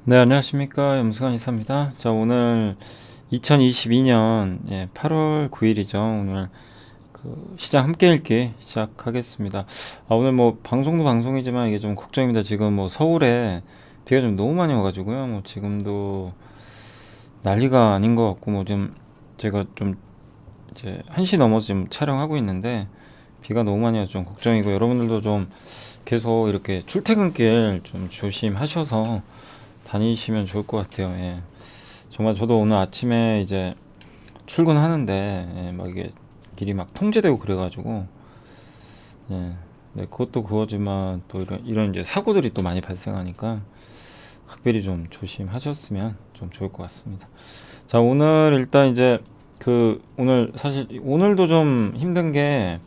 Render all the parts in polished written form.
네, 안녕하십니까. 염승환 이사입니다. 자, 오늘 2022년 8월 9일이죠. 오늘 그 시장 함께 읽기 시작하겠습니다. 오늘 뭐 방송도 방송이지만 이게 좀 걱정입니다. 지금 뭐 서울에 비가 좀 너무 많이 와가지고요. 뭐 지금도 난리가 아닌 것 같고 뭐 좀 제가 좀 이제 1시 넘어서 지금 촬영하고 있는데 비가 너무 많이 와서 좀 걱정이고 여러분들도 좀 계속 이렇게 출퇴근길 좀 조심하셔서 다니시면 좋을 것 같아요. 예. 정말 저도 오늘 아침에 이제 출근하는데 막 이게 길이 막 통제되고 그래가지고 예. 네, 그것도 그거지만 또 이런 이제 사고들이 또 많이 발생하니까 각별히 좀 조심하셨으면 좀 좋을 것 같습니다. 자, 오늘 일단 이제 오늘 사실 오늘도 좀 힘든 게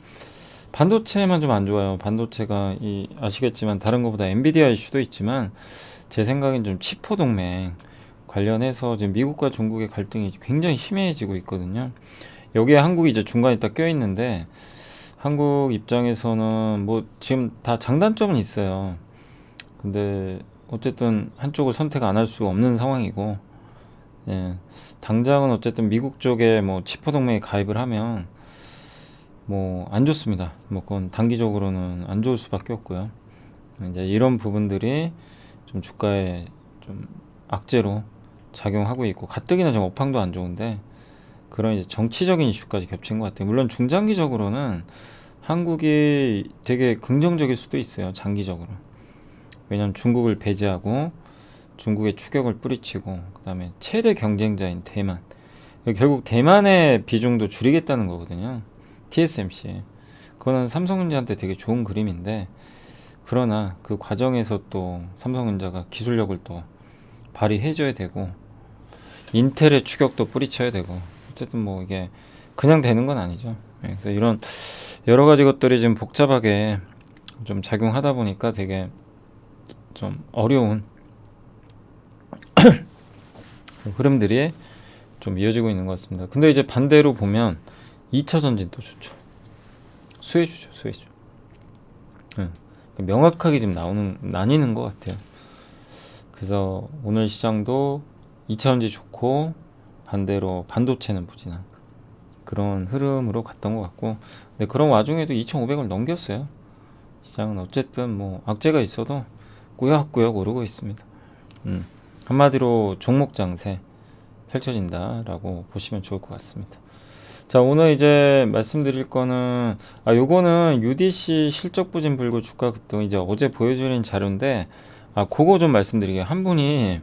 반도체만 좀 안 좋아요. 반도체가 아시겠지만 다른 것보다 엔비디아 이슈도 있지만 제 생각엔 좀 치포 동맹 관련해서 지금 미국과 중국의 갈등이 굉장히 심해지고 있거든요. 여기에 한국이 이제 중간에 딱 껴있는데 한국 입장에서는 뭐 지금 다 장단점은 있어요. 근데 어쨌든 한쪽을 선택 안 할 수가 없는 상황이고, 예, 당장은 어쨌든 미국 쪽에 뭐 치포 동맹에 가입을 하면 뭐 안 좋습니다. 뭐 그건 단기적으로는 안 좋을 수밖에 없고요. 이제 이런 부분들이 좀 주가에 좀 악재로 작용하고 있고 가뜩이나 좀 업황도 안 좋은데 그런 이제 정치적인 이슈까지 겹친 것 같아요. 물론 중장기적으로는 한국이 되게 긍정적일 수도 있어요. 장기적으로. 왜냐하면 중국을 배제하고 중국의 추격을 뿌리치고 그다음에 최대 경쟁자인 대만. 결국 대만의 비중도 줄이겠다는 거거든요. TSMC. 그거는 삼성전자한테 되게 좋은 그림인데 그러나 그 과정에서 또 삼성전자가 기술력을 또 발휘해줘야 되고 인텔의 추격도 뿌리쳐야 되고 어쨌든 뭐 이게 그냥 되는 건 아니죠. 그래서 이런 여러 가지 것들이 지금 복잡하게 좀 작용하다 보니까 되게 좀 어려운 흐름들이 좀 이어지고 있는 것 같습니다. 근데 이제 반대로 보면 2차 전지도 좋죠. 수혜주죠, 수혜주. 응. 명확하게 지금 나뉘는 것 같아요. 그래서 오늘 시장도 2차 전지 좋고 반대로 반도체는 부진한 그런 흐름으로 갔던 것 같고, 근데 그런 와중에도 2,500을 넘겼어요. 시장은 어쨌든 뭐 악재가 있어도 꾸역꾸역 오르고 있습니다. 한마디로 종목 장세 펼쳐진다라고 보시면 좋을 것 같습니다. 자, 오늘 이제 말씀드릴 거는 요거는 UDC 실적 부진 불구 주가 급등 이제 어제 보여드린 자료인데 그거 좀 말씀드리게요. 한 분이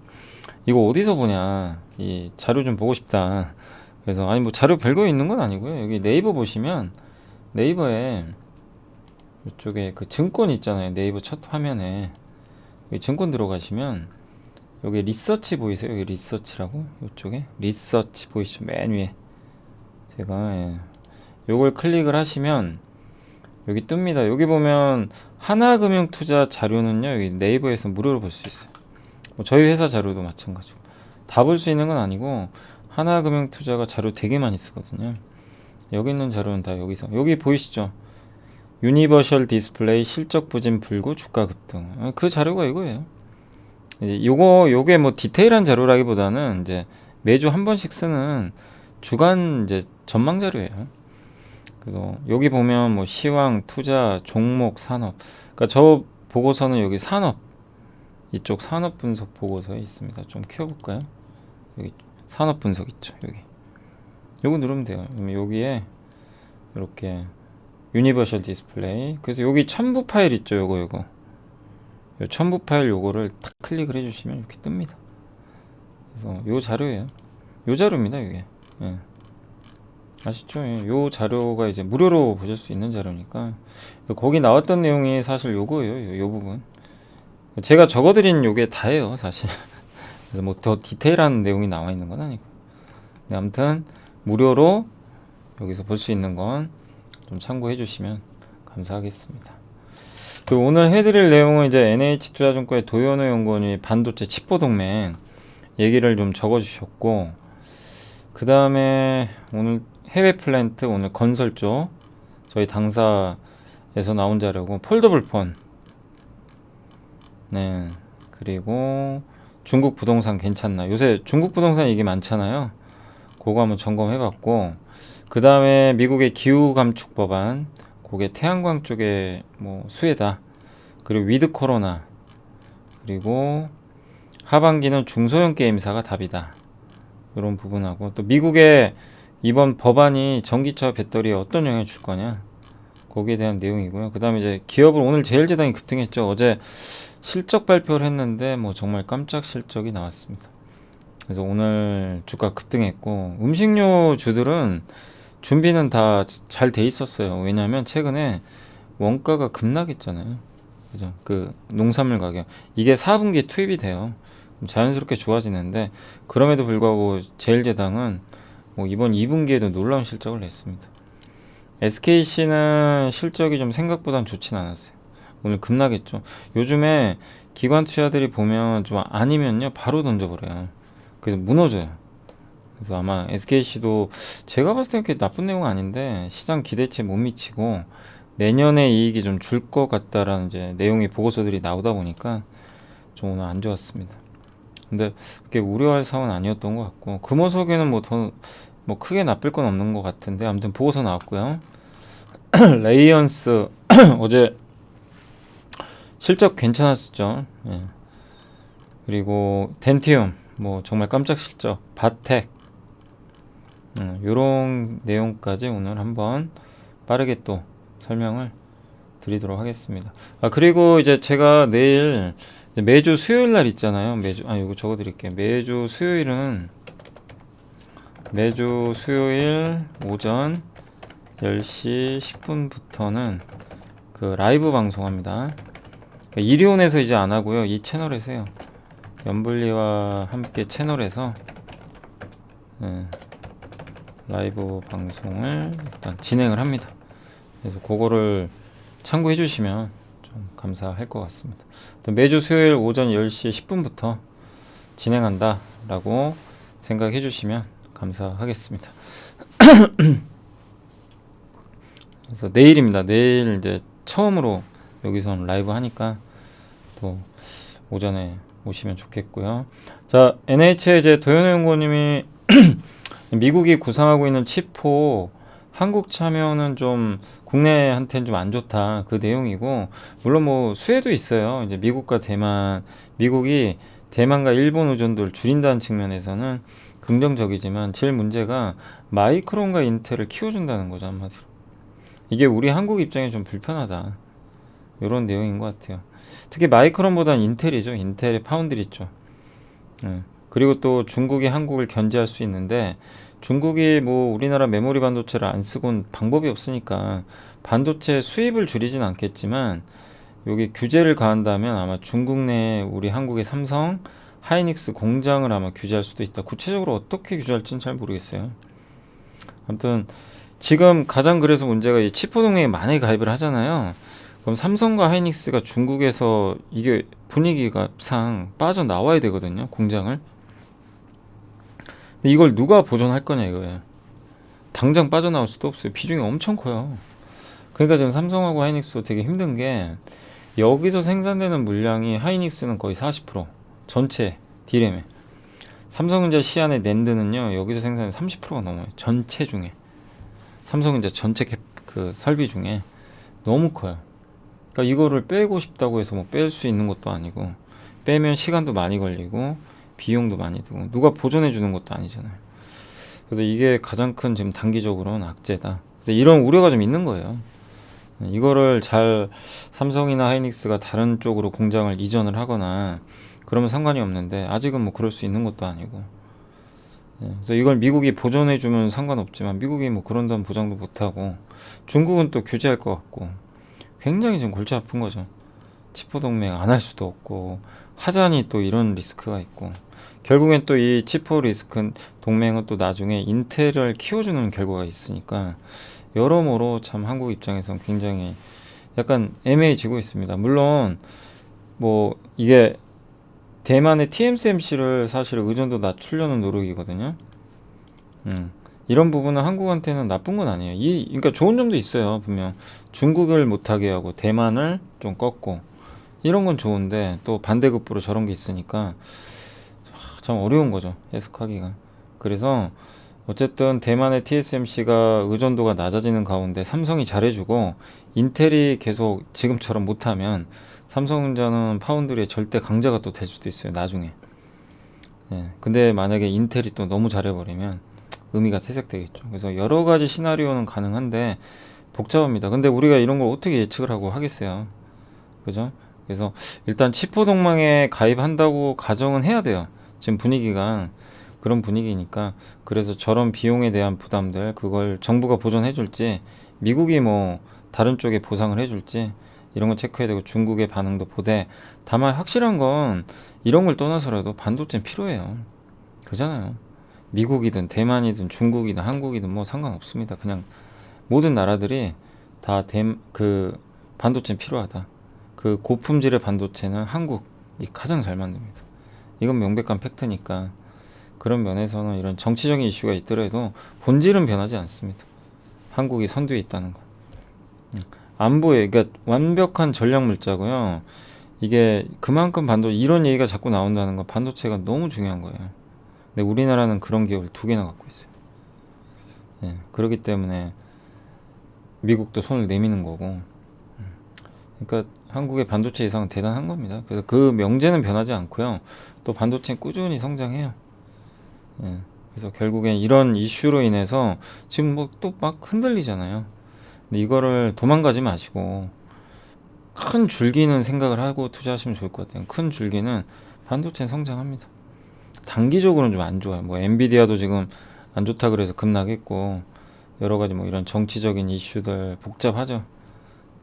이거 어디서 보냐 이 자료 좀 보고 싶다. 그래서 아니 뭐 자료 별거 있는 건 아니고요. 여기 네이버 보시면 네이버에 이쪽에 그 증권 있잖아요. 네이버 첫 화면에 여기 증권 들어가시면 여기 리서치 보이세요? 여기 리서치라고 이쪽에 리서치 보이시죠? 맨 위에 제가 요걸 클릭을 하시면 여기 뜹니다. 여기 보면 하나금융투자 자료는요. 여기 네이버에서 무료로 볼 수 있어요. 뭐 저희 회사 자료도 마찬가지고 다 볼 수 있는 건 아니고 하나금융투자가 자료 되게 많이 쓰거든요. 여기 있는 자료는 다 여기서 여기 보이시죠? 유니버셜 디스플레이 실적 부진 불구 주가 급등. 그 자료가 이거예요. 이제 요게 뭐 디테일한 자료라기보다는 이제 매주 한 번씩 쓰는 주간 이제 전망 자료예요. 그래서 여기 보면 뭐 시황, 투자, 종목, 산업. 그러니까 저 보고서는 여기 산업 이쪽 산업 분석 보고서에 있습니다. 좀 키워볼까요? 여기 산업 분석 있죠. 여기 요거 누르면 돼요. 그러면 여기에 이렇게 유니버셜 디스플레이. 그래서 여기 첨부 파일 있죠. 요거 요 첨부 파일 요거를 탁 클릭을 해주시면 이렇게 뜹니다. 그래서 요 자료예요. 요 자료입니다. 이게. 예. 아시죠? 예. 요 자료가 이제 무료로 보실 수 있는 자료니까 거기 나왔던 내용이 사실 요거예요. 요 부분. 제가 적어드린 요게 다예요. 사실. 그래서 뭐 더 디테일한 내용이 나와 있는 건 아니고. 네, 아무튼 무료로 여기서 볼 수 있는 건 좀 참고해 주시면 감사하겠습니다. 그 오늘 해드릴 내용은 이제 NH투자증권의 도현우 연구원이 반도체 칩보 동맹 얘기를 좀 적어주셨고, 그 다음에 오늘 해외 플랜트 오늘 건설 쪽 저희 당사에서 나온 자료고 폴더블 폰, 네, 그리고 중국 부동산 괜찮나. 요새 중국 부동산 얘기 많잖아요. 그거 한번 점검해봤고, 그 다음에 미국의 기후 감축 법안, 그게 태양광 쪽에 뭐 수혜다. 그리고 위드 코로나, 그리고 하반기는 중소형 게임사가 답이다. 이런 부분하고, 또 미국의 이번 법안이 전기차 배터리에 어떤 영향을 줄 거냐, 거기에 대한 내용이고요. 그 다음에 이제 기업을 오늘 제일제당이 급등했죠. 어제 실적 발표를 했는데 뭐 정말 깜짝 실적이 나왔습니다. 그래서 오늘 주가 급등했고, 음식료 주들은 준비는 다 잘 돼 있었어요. 왜냐하면 최근에 원가가 급락했잖아요. 그죠? 그 농산물 가격 이게 4분기에 투입이 돼요. 자연스럽게 좋아지는데, 그럼에도 불구하고 제일제당은 뭐 이번 2분기에도 놀라운 실적을 냈습니다. SKC는 실적이 좀 생각보단 좋진 않았어요. 오늘 급락했죠. 요즘에 기관 투자들이 보면 좀 아니면요 바로 던져버려요. 그래서 무너져요. 그래서 아마 SKC도 제가 봤을 때 그렇게 나쁜 내용은 아닌데, 시장 기대치에 못 미치고 내년에 이익이 좀 줄 것 같다라는 이제 내용의 보고서들이 나오다 보니까 좀 오늘 안 좋았습니다. 근데 그렇게 우려할 상황은 아니었던 것 같고, 금호석에는 뭐 더 뭐 크게 나쁠 건 없는 것 같은데, 아무튼 보고서 나왔고요. 레이언스 어제 실적 괜찮았었죠. 예. 그리고 덴티움 뭐 정말 깜짝 실적, 바텍, 요런 내용까지 오늘 한번 빠르게 또 설명을 드리도록 하겠습니다. 그리고 이제 제가 내일 이제 매주 수요일 날 있잖아요. 이거 적어 드릴게요. 매주 수요일 오전 10시 10분부터는 그 라이브 방송합니다. 그러니까 이리온에서 이제 안 하고요. 이 채널에서 해요. 연불리와 함께 채널에서 라이브 방송을 일단 진행을 합니다. 그래서 그거를 참고해 주시면 좀 감사할 것 같습니다. 매주 수요일 오전 10시 10분부터 진행한다 라고 생각해 주시면 감사하겠습니다. 그래서 내일입니다. 내일 이제 처음으로 여기서 라이브 하니까 또 오전에 오시면 좋겠고요. 자, NH의 이제 도현우 연구원님이 미국이 구상하고 있는 칩4 한국 참여는 좀 국내한테는 좀 안 좋다, 그 내용이고, 물론 뭐 수혜도 있어요. 이제 미국이 대만과 일본 의존도를 줄인다는 측면에서는 긍정적이지만, 제일 문제가 마이크론과 인텔을 키워준다는 거죠, 한마디로. 이게 우리 한국 입장에 좀 불편하다, 이런 내용인 것 같아요. 특히 마이크론보다는 인텔이죠. 인텔의 파운드리 쪽. 그리고 또 중국이 한국을 견제할 수 있는데, 중국이 뭐 우리나라 메모리 반도체를 안 쓰곤 방법이 없으니까 반도체 수입을 줄이진 않겠지만, 여기 규제를 가한다면 아마 중국 내에 우리 한국의 삼성, 하이닉스 공장을 아마 규제할 수도 있다. 구체적으로 어떻게 규제할지는 잘 모르겠어요. 아무튼 지금 가장 그래서 문제가 이 칩포 동맹에 만약에 가입을 하잖아요. 그럼 삼성과 하이닉스가 중국에서 이게 분위기가 상 빠져나와야 되거든요, 공장을. 근데 이걸 누가 보존할 거냐 이거예요. 당장 빠져나올 수도 없어요. 비중이 엄청 커요. 그러니까 지금 삼성하고 하이닉스도 되게 힘든 게, 여기서 생산되는 물량이 하이닉스는 거의 40%, 전체 D램에. 삼성전자 시안의 낸드는요, 여기서 생산이 30%가 넘어요. 전체 중에. 삼성전자 전체 그 설비 중에 너무 커요. 그러니까 이거를 빼고 싶다고 해서 뭐 뺄 수 있는 것도 아니고, 빼면 시간도 많이 걸리고 비용도 많이 들고, 누가 보존해 주는 것도 아니잖아요. 그래서 이게 가장 큰 지금 단기적으로는 악재다. 그래서 이런 우려가 좀 있는 거예요. 이거를 잘 삼성이나 하이닉스가 다른 쪽으로 공장을 이전을 하거나 그러면 상관이 없는데, 아직은 뭐 그럴 수 있는 것도 아니고. 그래서 이걸 미국이 보존해 주면 상관없지만, 미국이 뭐 그런다는 보장도 못하고, 중국은 또 규제할 것 같고, 굉장히 지금 골치 아픈 거죠. 칩포 동맹 안 할 수도 없고, 하자니 또 이런 리스크가 있고, 결국엔 또 이 칩포 리스크 동맹은 또 나중에 인텔을 키워주는 결과가 있으니까, 여러모로 참 한국 입장에선 굉장히 약간 애매해지고 있습니다. 물론 뭐 이게 대만의 TSMC를 사실 의존도 낮추려는 노력이거든요. 이런 부분은 한국한테는 나쁜 건 아니에요. 그러니까 좋은 점도 있어요. 분명 중국을 못하게 하고 대만을 좀 꺾고, 이런 건 좋은데, 또 반대급부로 저런 게 있으니까 참 어려운 거죠, 해석하기가. 그래서 어쨌든 대만의 TSMC가 의존도가 낮아지는 가운데 삼성이 잘해주고 인텔이 계속 지금처럼 못하면 삼성전자는 파운드리의 절대 강자가 또 될 수도 있어요, 나중에. 예, 근데 만약에 인텔이 또 너무 잘해버리면 의미가 퇴색되겠죠. 그래서 여러 가지 시나리오는 가능한데 복잡합니다. 근데 우리가 이런 걸 어떻게 예측을 하고 하겠어요, 그죠? 그래서 일단 치포동망에 가입한다고 가정은 해야 돼요. 지금 분위기가 그런 분위기니까. 그래서 저런 비용에 대한 부담들, 그걸 정부가 보전해 줄지 미국이 뭐 다른 쪽에 보상을 해 줄지 이런 거 체크해야 되고, 중국의 반응도 보되. 다만 확실한 건 이런 걸 떠나서라도 반도체는 필요해요, 그잖아요. 미국이든 대만이든 중국이든 한국이든 뭐 상관없습니다. 그냥 모든 나라들이 다 그 반도체는 필요하다. 그 고품질의 반도체는 한국이 가장 잘 만듭니다. 이건 명백한 팩트니까. 그런 면에서는 이런 정치적인 이슈가 있더라도 본질은 변하지 않습니다. 한국이 선두에 있다는 거. 안보에, 그러니까 완벽한 전략 물자고요. 이게 그만큼 이런 얘기가 자꾸 나온다는 건 반도체가 너무 중요한 거예요. 근데 우리나라는 그런 기업을 두 개나 갖고 있어요. 예, 그렇기 때문에 미국도 손을 내미는 거고. 그러니까 한국의 반도체 이상은 대단한 겁니다. 그래서 그 명제는 변하지 않고요. 또 반도체는 꾸준히 성장해요. 예, 그래서 결국엔 이런 이슈로 인해서 지금 뭐 또 막 흔들리잖아요. 근데 이거를 도망가지 마시고 큰 줄기는 생각을 하고 투자하시면 좋을 것 같아요. 큰 줄기는 반도체는 성장합니다. 단기적으로는 좀 안 좋아요. 뭐 엔비디아도 지금 안 좋다 그래서 급락했고, 여러 가지 뭐 이런 정치적인 이슈들 복잡하죠.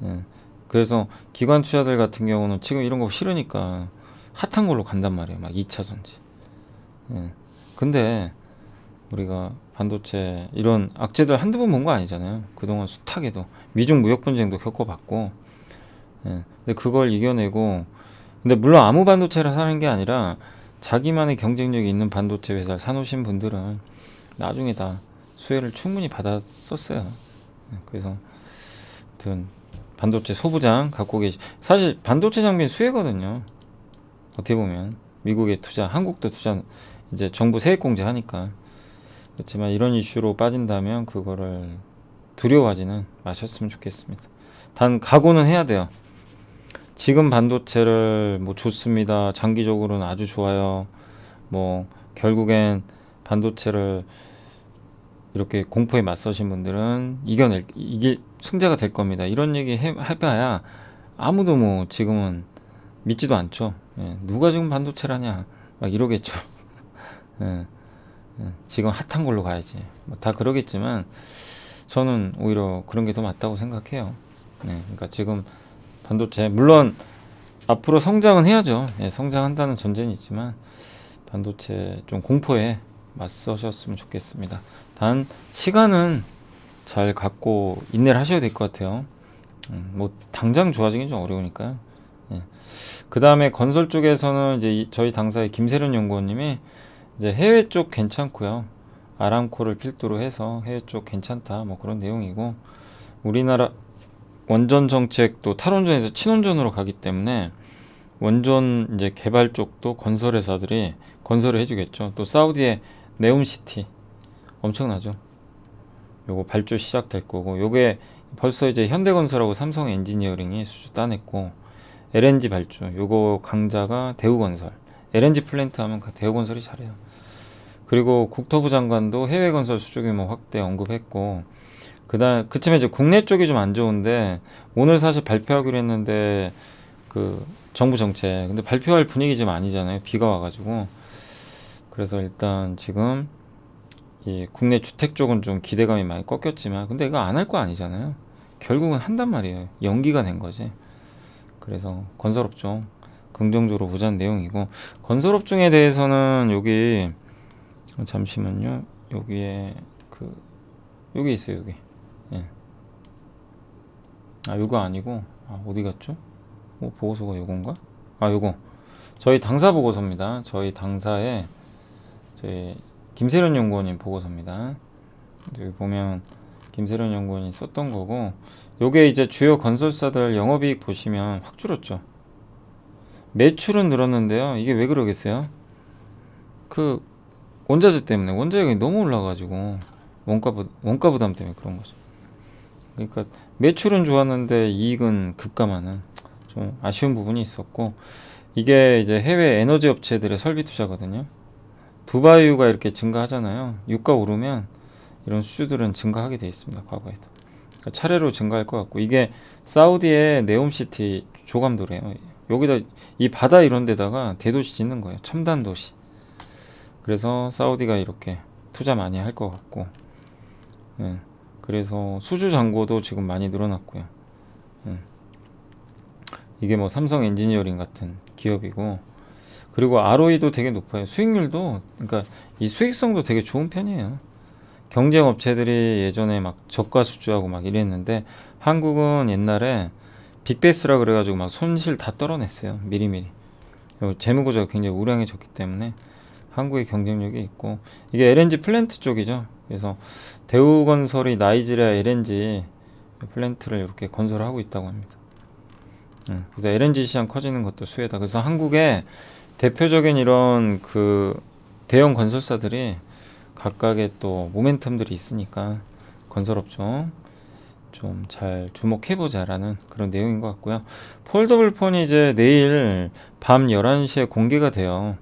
예. 그래서 기관 투자들 같은 경우는 지금 이런 거 싫으니까 핫한 걸로 간단 말이에요. 막 2차 전지. 예. 근데 우리가 반도체 이런 악재들 한두 번 본 거 아니잖아요. 그동안 숱하게도 미중 무역 분쟁도 겪어봤고. 예. 근데 그걸 이겨내고, 근데 물론 아무 반도체를 사는 게 아니라 자기만의 경쟁력이 있는 반도체 회사를 사놓으신 분들은 나중에 다 수혜를 충분히 받았었어요. 예. 그래서 아무튼 반도체 소부장 갖고 사실 반도체 장비는 수혜거든요. 어떻게 보면 미국에 투자, 한국도 투자, 이제 정부 세액 공제하니까. 그렇지만 이런 이슈로 빠진다면 그거를 두려워하지는 마셨으면 좋겠습니다. 단 각오는 해야 돼요. 지금 반도체를 뭐 좋습니다, 장기적으로는 아주 좋아요, 뭐 결국엔 반도체를 이렇게 공포에 맞서신 분들은 이게 승자가 될 겁니다, 이런 얘기 해봐야 아무도 뭐 지금은 믿지도 않죠. 예, 누가 지금 반도체를 하냐 막 이러겠죠. 예, 지금 핫한 걸로 가야지 뭐다 그러겠지만, 저는 오히려 그런 게 더 맞다고 생각해요. 그러니까 지금 반도체 물론 앞으로 성장은 해야죠. 예, 성장한다는 전제는 있지만 반도체 좀 공포에 맞서셨으면 좋겠습니다. 단 시간은 잘 갖고 인내를 하셔야 될 것 같아요. 뭐 당장 좋아지긴 좀 어려우니까요. 예. 그 다음에 건설 쪽에서는 이제 저희 당사의 김세련 연구원님이 이제 해외 쪽 괜찮고요, 아람코를 필두로 해서 해외 쪽 괜찮다 뭐 그런 내용이고, 우리나라 원전 정책도 탈원전에서 친원전으로 가기 때문에 원전 이제 개발 쪽도 건설회사들이 건설을 해주겠죠. 또 사우디의 네움시티 엄청나죠. 요거 발주 시작될 거고, 요게 벌써 이제 현대건설하고 삼성 엔지니어링이 수주 따냈고, LNG 발주 요거 강자가 대우건설, LNG 플랜트 하면 대우건설이 잘해요. 그리고 국토부 장관도 해외 건설 수주 규모 확대 언급했고, 그쯤에 이제 국내 쪽이 좀 안 좋은데, 오늘 사실 발표하기로 했는데 그 정부 정책, 근데 발표할 분위기 좀 아니잖아요, 비가 와가지고. 그래서 일단 지금 이 국내 주택 쪽은 좀 기대감이 많이 꺾였지만, 근데 이거 안 할 거 아니잖아요. 결국은 한단 말이에요. 연기가 된 거지. 그래서 건설업종 긍정적으로 보자는 내용이고, 건설업종에 대해서는 여기 잠시만요. 여기에 여기 있어요. 여기. 예. 요거 아니고, 어디 갔죠? 보고서가 요건가? 요거 저희 당사 보고서입니다. 저희 당사에 저희 김세련 연구원님 보고서입니다. 여기 보면 김세련 연구원이 썼던 거고, 요게 이제 주요 건설사들 영업이익 보시면 확 줄었죠. 매출은 늘었는데요, 이게 왜 그러겠어요? 그 원자재 때문에 원자재가 너무 올라가지고 원가 부담 때문에 그런 거죠. 그러니까 매출은 좋았는데 이익은 급감하는 좀 아쉬운 부분이 있었고, 이게 이제 해외 에너지 업체들의 설비 투자거든요. 두바이유가 이렇게 증가하잖아요. 유가 오르면 이런 수주들은 증가하게 돼 있습니다. 과거에도. 그러니까 차례로 증가할 것 같고, 이게 사우디의 네옴시티 조감도래요. 여기다 이 바다 이런 데다가 대도시 짓는 거예요. 첨단 도시. 그래서 사우디가 이렇게 투자 많이 할 것 같고, 예. 그래서 수주 잔고도 지금 많이 늘어났고요. 예. 이게 뭐 삼성 엔지니어링 같은 기업이고, 그리고 ROE도 되게 높아요. 수익률도, 그러니까 이 수익성도 되게 좋은 편이에요. 경쟁 업체들이 예전에 막 저가 수주하고 막 이랬는데, 한국은 옛날에 빅베이스라 그래가지고 막 손실 다 떨어냈어요. 미리미리. 재무 구조가 굉장히 우량해졌기 때문에 한국의 경쟁력이 있고, 이게 LNG 플랜트 쪽이죠. 그래서 대우건설이 나이지리아 LNG 플랜트를 이렇게 건설하고 있다고 합니다. 그래서 LNG 시장 커지는 것도 수혜다. 그래서 한국의 대표적인 이런 그 대형 건설사들이 각각의 또 모멘텀들이 있으니까 건설업종 좀 잘 주목해보자라는 그런 내용인 것 같고요. 폴더블 폰이 이제 내일 밤 11시에 공개가 돼요.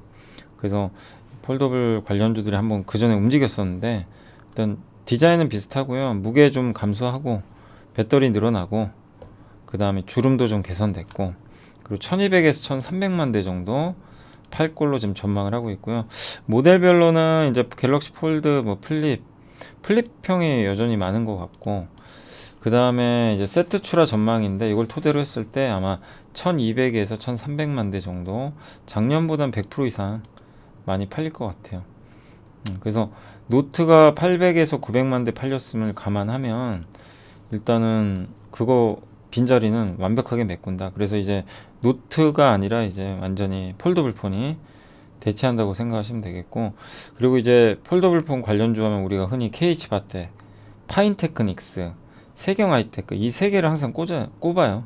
그래서 폴더블 관련주들이 한번 그 전에 움직였었는데, 일단 디자인은 비슷하고요. 무게 좀 감소하고 배터리 늘어나고, 그 다음에 주름도 좀 개선됐고, 그리고 1200에서 1300만 대 정도 팔 걸로 지금 전망을 하고 있고요. 모델별로는 이제 갤럭시 폴드, 뭐 플립형이 여전히 많은 것 같고, 그 다음에 이제 세트 출하 전망인데, 이걸 토대로 했을 때 아마 1200에서 1300만 대 정도, 작년보단 100% 이상 많이 팔릴 것 같아요. 그래서 노트가 800에서 900만 대 팔렸음을 감안하면 일단은 그거 빈자리는 완벽하게 메꾼다. 그래서 이제 노트가 아니라 이제 완전히 폴더블 폰이 대체한다고 생각하시면 되겠고, 그리고 이제 폴더블 폰 관련주 하면 우리가 흔히 KH바텍, 파인테크닉스, 세경 하이테크, 이 세 개를 항상 꼽아요.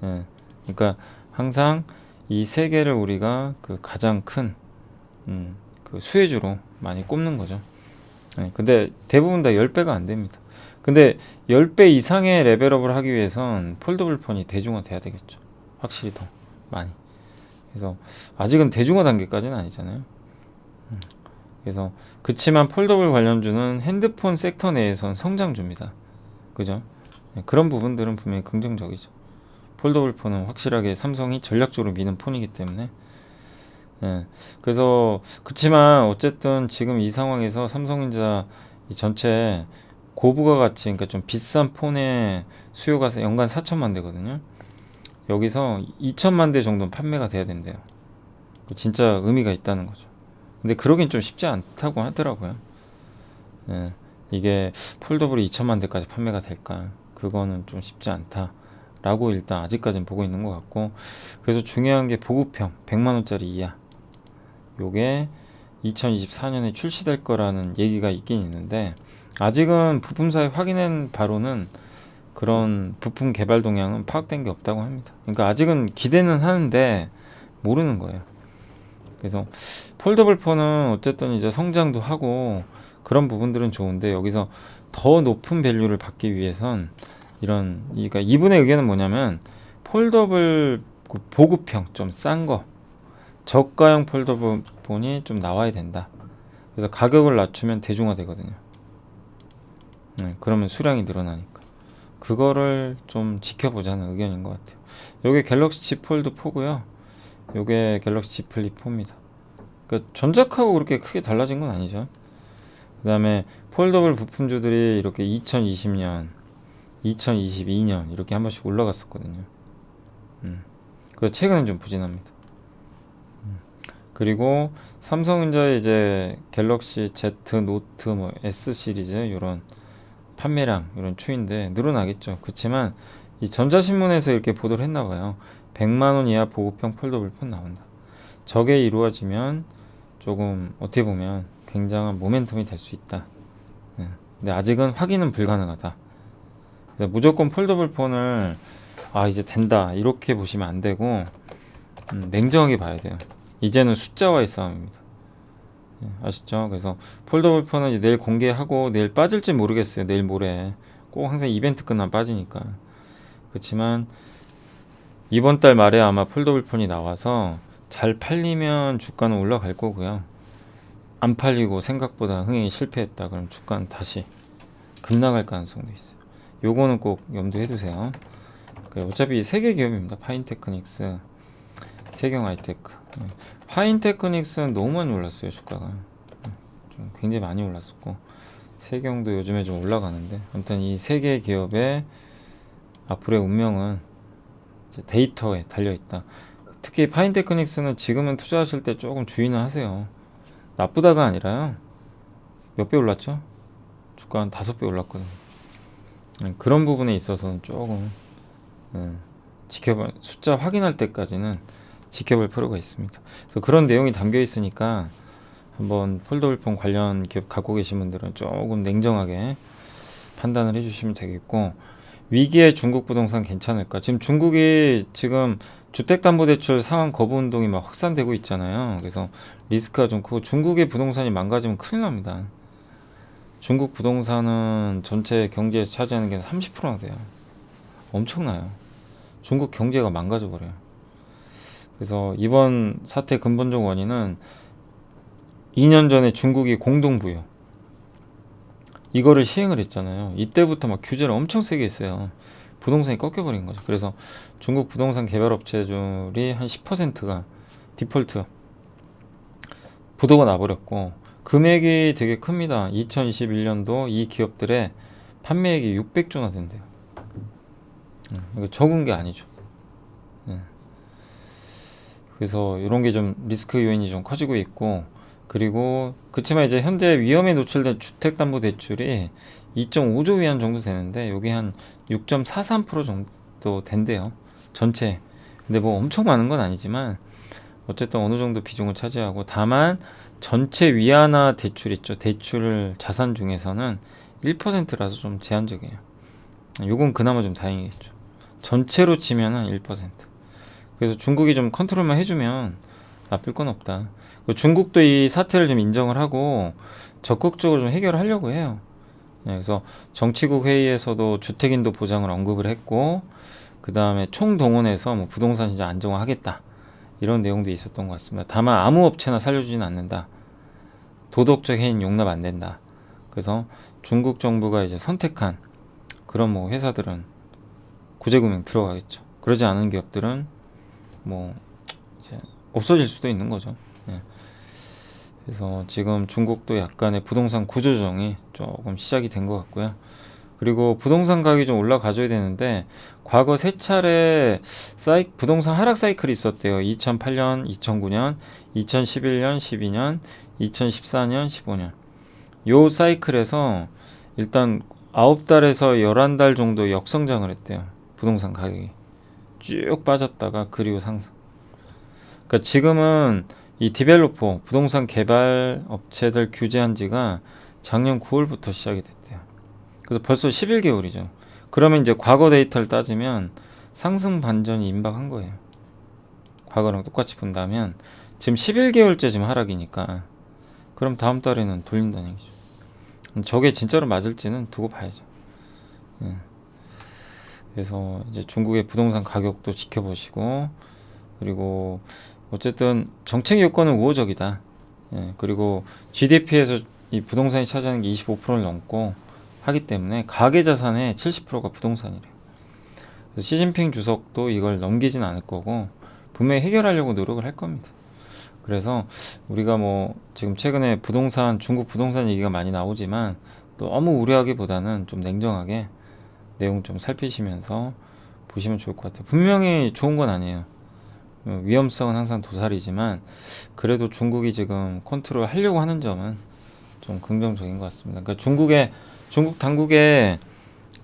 예. 그러니까 항상 이 세 개를 우리가 그 가장 큰 그 수혜주로 많이 꼽는 거죠. 예. 근데 대부분 다 10배가 안 됩니다. 근데 10배 이상의 레벨업을 하기 위해선 폴더블 폰이 대중화 돼야 되겠죠. 확실히 더 많이. 그래서 아직은 대중화 단계까지는 아니잖아요. 그래서 그치만 폴더블 관련주는 핸드폰 섹터 내에선 성장주입니다. 그죠? 네, 그런 부분들은 분명히 긍정적이죠. 폴더블 폰은 확실하게 삼성이 전략적으로 미는 폰이기 때문에. 예, 그래서 그치만 어쨌든 지금 이 상황에서 삼성전자 이 전체 고부가 가치, 그러니까 좀 비싼 폰의 수요가 연간 4천만 대거든요. 여기서 2천만 대 정도는 판매가 돼야 된대요. 진짜 의미가 있다는 거죠. 근데 그러긴 좀 쉽지 않다고 하더라고요. 예, 이게 폴더블이 2천만 대까지 판매가 될까? 그거는 좀 쉽지 않다라고 일단 아직까지는 보고 있는 것 같고, 그래서 중요한 게 보급형 100만 원짜리 이하. 요게 2024년에 출시될 거라는 얘기가 있긴 있는데, 아직은 부품사에 확인한 바로는 그런 부품 개발 동향은 파악된 게 없다고 합니다. 그러니까 아직은 기대는 하는데 모르는 거예요. 그래서 폴더블 폰은 어쨌든 이제 성장도 하고 그런 부분들은 좋은데, 여기서 더 높은 밸류를 받기 위해선 이런, 그러니까 이분의 의견은 뭐냐면 폴더블 보급형 좀 싼 거, 저가형 폴더블 폰이 좀 나와야 된다. 그래서 가격을 낮추면 대중화 되거든요. 그러면 수량이 늘어나니까 그거를 좀 지켜보자는 의견인 것 같아요. 요게 갤럭시 Z 폴드 4고요. 요게 갤럭시 Z 플립 4입니다. 그러니까 전작하고 그렇게 크게 달라진 건 아니죠. 그 다음에 폴더블 부품주들이 이렇게 2020년, 2022년 이렇게 한 번씩 올라갔었거든요. 그래서 최근엔 좀 부진합니다. 그리고 삼성전자의 이제 갤럭시 Z 노트, 뭐 S 시리즈 이런 판매량, 이런 추인데 늘어나겠죠. 그렇지만 이 전자신문에서 이렇게 보도를 했나봐요. 100만원 이하 보급형 폴더블 폰 나온다. 저게 이루어지면 조금 어떻게 보면 굉장한 모멘텀이 될 수 있다. 근데 아직은 확인은 불가능하다. 무조건 폴더블 폰을 이제 된다 이렇게 보시면 안 되고, 냉정하게 봐야 돼요. 이제는 숫자와의 싸움입니다. 아시죠? 그래서 폴더블 폰은 이제 내일 공개하고 내일 빠질지 모르겠어요. 내일 모레 꼭 항상 이벤트 끝나면 빠지니까. 그렇지만 이번 달 말에 아마 폴더블 폰이 나와서 잘 팔리면 주가는 올라갈 거고요. 안 팔리고 생각보다 흥행이 실패했다 그럼 주가는 다시 급락할 가능성도 있어요. 요거는 꼭 염두해 두세요. 어차피 세계 기업입니다. 파인테크닉스, 세경 하이테크. 파인테크닉스는 너무 많이 올랐어요. 주가가 좀 굉장히 많이 올랐었고, 세경도 요즘에 좀 올라가는데, 아무튼 이 세 개 기업의 앞으로의 운명은 이제 데이터에 달려 있다. 특히 파인테크닉스는 지금은 투자하실 때 조금 주의는 하세요. 나쁘다가 아니라요. 몇 배 올랐죠? 주가 한 5배 올랐거든요. 그런 부분에 있어서는 조금 지켜볼, 숫자 확인할 때까지는 지켜볼 필요가 있습니다. 그래서 그런 내용이 담겨 있으니까 한번 폴더블폰 관련 기업 갖고 계신 분들은 조금 냉정하게 판단을 해주시면 되겠고, 위기의 중국 부동산 괜찮을까? 지금 중국이 지금 주택담보대출 상환 거부 운동이 막 확산되고 있잖아요. 그래서 리스크가 좀 크고, 중국의 부동산이 망가지면 큰일 납니다. 중국 부동산은 전체 경제에서 차지하는 게 30%나 돼요. 엄청나요. 중국 경제가 망가져 버려요. 그래서 이번 사태 근본적 원인은 2년 전에 중국이 공동부유 이거를 시행을 했잖아요. 이때부터 막 규제를 엄청 세게 했어요. 부동산이 꺾여버린 거죠. 그래서 중국 부동산 개발업체들이 한 10%가 디폴트 부도가 나버렸고, 금액이 되게 큽니다. 2021년도 이 기업들의 판매액이 600조나 된대요. 이거 적은 게 아니죠. 그래서 이런 게 좀 리스크 요인이 좀 커지고 있고, 그리고 그치만 이제 현재 위험에 노출된 주택담보대출이 2.5조 위안 정도 되는데, 여기 한 6.43% 정도 된대요. 전체. 근데 뭐 엄청 많은 건 아니지만 어쨌든 어느 정도 비중을 차지하고, 다만 전체 위안화 대출 있죠. 대출 자산 중에서는 1%라서 좀 제한적이에요. 요건 그나마 좀 다행이겠죠. 전체로 치면은 1%. 그래서 중국이 좀 컨트롤만 해주면 나쁠 건 없다. 중국도 이 사태를 좀 인정을 하고 적극적으로 좀 해결하려고 해요. 그래서 정치국 회의에서도 주택인도 보장을 언급을 했고, 그 다음에 총동원해서 뭐 부동산 시장 안정화하겠다 이런 내용도 있었던 것 같습니다. 다만 아무 업체나 살려주지는 않는다. 도덕적 해인 용납 안 된다. 그래서 중국 정부가 이제 선택한 그런 뭐 회사들은 구제금융 들어가겠죠. 그러지 않은 기업들은 뭐 이제 없어질 수도 있는 거죠. 그래서 지금 중국도 약간의 부동산 구조조정이 조금 시작이 된 것 같고요. 그리고 부동산 가격이 좀 올라가줘야 되는데, 과거 세 차례 부동산 하락 사이클이 있었대요. 2008년, 2009년, 2011년, 12년, 2014년, 15년. 요 사이클에서 일단 9달에서 11달 정도 역성장을 했대요. 부동산 가격이 쭉 빠졌다가 그리고 상승. 그러니까 지금은 이 디벨로퍼 부동산 개발 업체들 규제한 지가 작년 9월부터 시작이 됐대요. 그래서 벌써 11개월이죠. 그러면 이제 과거 데이터를 따지면 상승 반전이 임박한 거예요. 과거랑 똑같이 본다면 지금 11개월째 지금 하락이니까, 그럼 다음 달에는 돌린다는 얘기죠. 저게 진짜로 맞을지는 두고 봐야죠. 그래서 이제 중국의 부동산 가격도 지켜보시고, 그리고 어쨌든 정책 여건은 우호적이다. 그리고 GDP에서 이 부동산이 차지하는 게 25%를 넘고 하기 때문에 가계 자산의 70%가 부동산이래요. 그래서 시진핑 주석도 이걸 넘기진 않을 거고 분명히 해결하려고 노력을 할 겁니다. 그래서 우리가 뭐 지금 최근에 부동산, 중국 부동산 얘기가 많이 나오지만 너무 우려하기보다는 좀 냉정하게 내용 좀 살피시면서 보시면 좋을 것 같아요. 분명히 좋은 건 아니에요. 위험성은 항상 도살이지만 그래도 중국이 지금 컨트롤 하려고 하는 점은 좀 긍정적인 것 같습니다. 그러니까 중국 당국의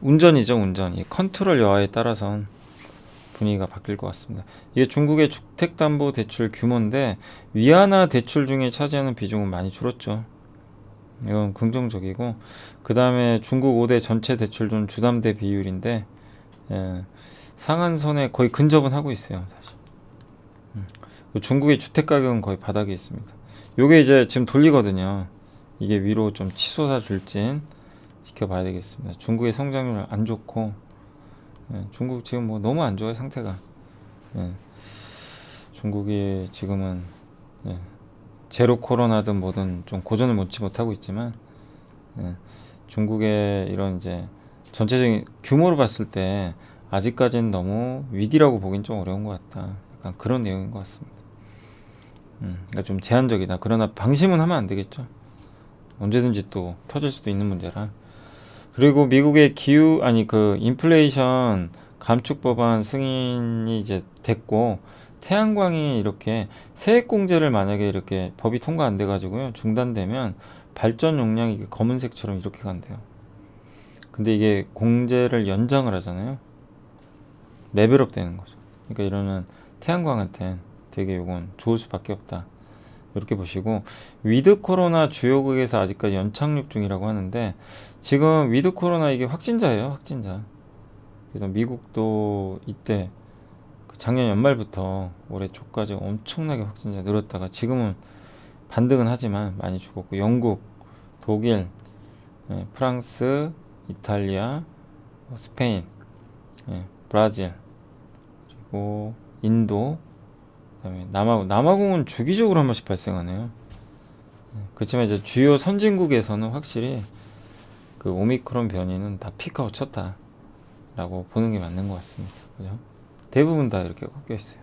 운전이죠, 운전. 이 컨트롤 여하에 따라선 분위기가 바뀔 것 같습니다. 이게 중국의 주택담보대출 규모인데 위안화 대출 중에 차지하는 비중은 많이 줄었죠. 이건 긍정적이고, 그 다음에 중국 5대 전체 대출중 주담대 비율인데 상한선에 거의 근접은 하고 있어요, 사실. 중국의 주택 가격은 거의 바닥에 있습니다. 요게 이제 지금 돌리거든요. 이게 위로 좀 치솟아 줄진 지켜봐야 되겠습니다. 중국의 성장률 안 좋고, 예, 중국 지금 뭐 너무 안 좋아요, 상태가. 예, 중국이 지금은, 예, 제로 코로나든 뭐든 좀 고전을 못지 못하고 있지만, 예, 중국의 이런 이제 전체적인 규모로 봤을 때 아직까지는 너무 위기라고 보긴 좀 어려운 것 같다. 약간 그런 내용인 것 같습니다. 그러니까 좀 제한적이다. 그러나 방심은 하면 안 되겠죠. 언제든지 또 터질 수도 있는 문제라. 그리고 미국의 기후 아니 그 인플레이션 감축 법안 승인이 이제 됐고, 태양광이 이렇게 세액 공제를 만약에 이렇게 법이 통과 안 돼 가지고요 중단되면 발전 용량이 검은색처럼 이렇게 간대요. 근데 이게 공제를 연장을 하잖아요. 레벨업 되는 거죠. 그러니까 이러면 태양광한테 되게 요건 좋을 수밖에 없다. 이렇게 보시고, 위드 코로나 주요국에서 아직까지 연착륙 중이라고 하는데, 지금 위드 코로나 이게 확진자예요, 확진자. 그래서 미국도 이때 그 작년 연말부터 올해 초까지 엄청나게 확진자 늘었다가 지금은 반등은 하지만 많이 죽었고, 영국, 독일, 예, 프랑스, 이탈리아, 스페인, 예, 브라질, 그리고 인도, 그다음에 남아공은 주기적으로 한 번씩 발생하네요. 그렇지만 이제 주요 선진국에서는 확실히 그 오미크론 변이는 다 피크아웃 쳤다라고 보는 게 맞는 것 같습니다. 그죠? 대부분 다 이렇게 꺾여 있어요.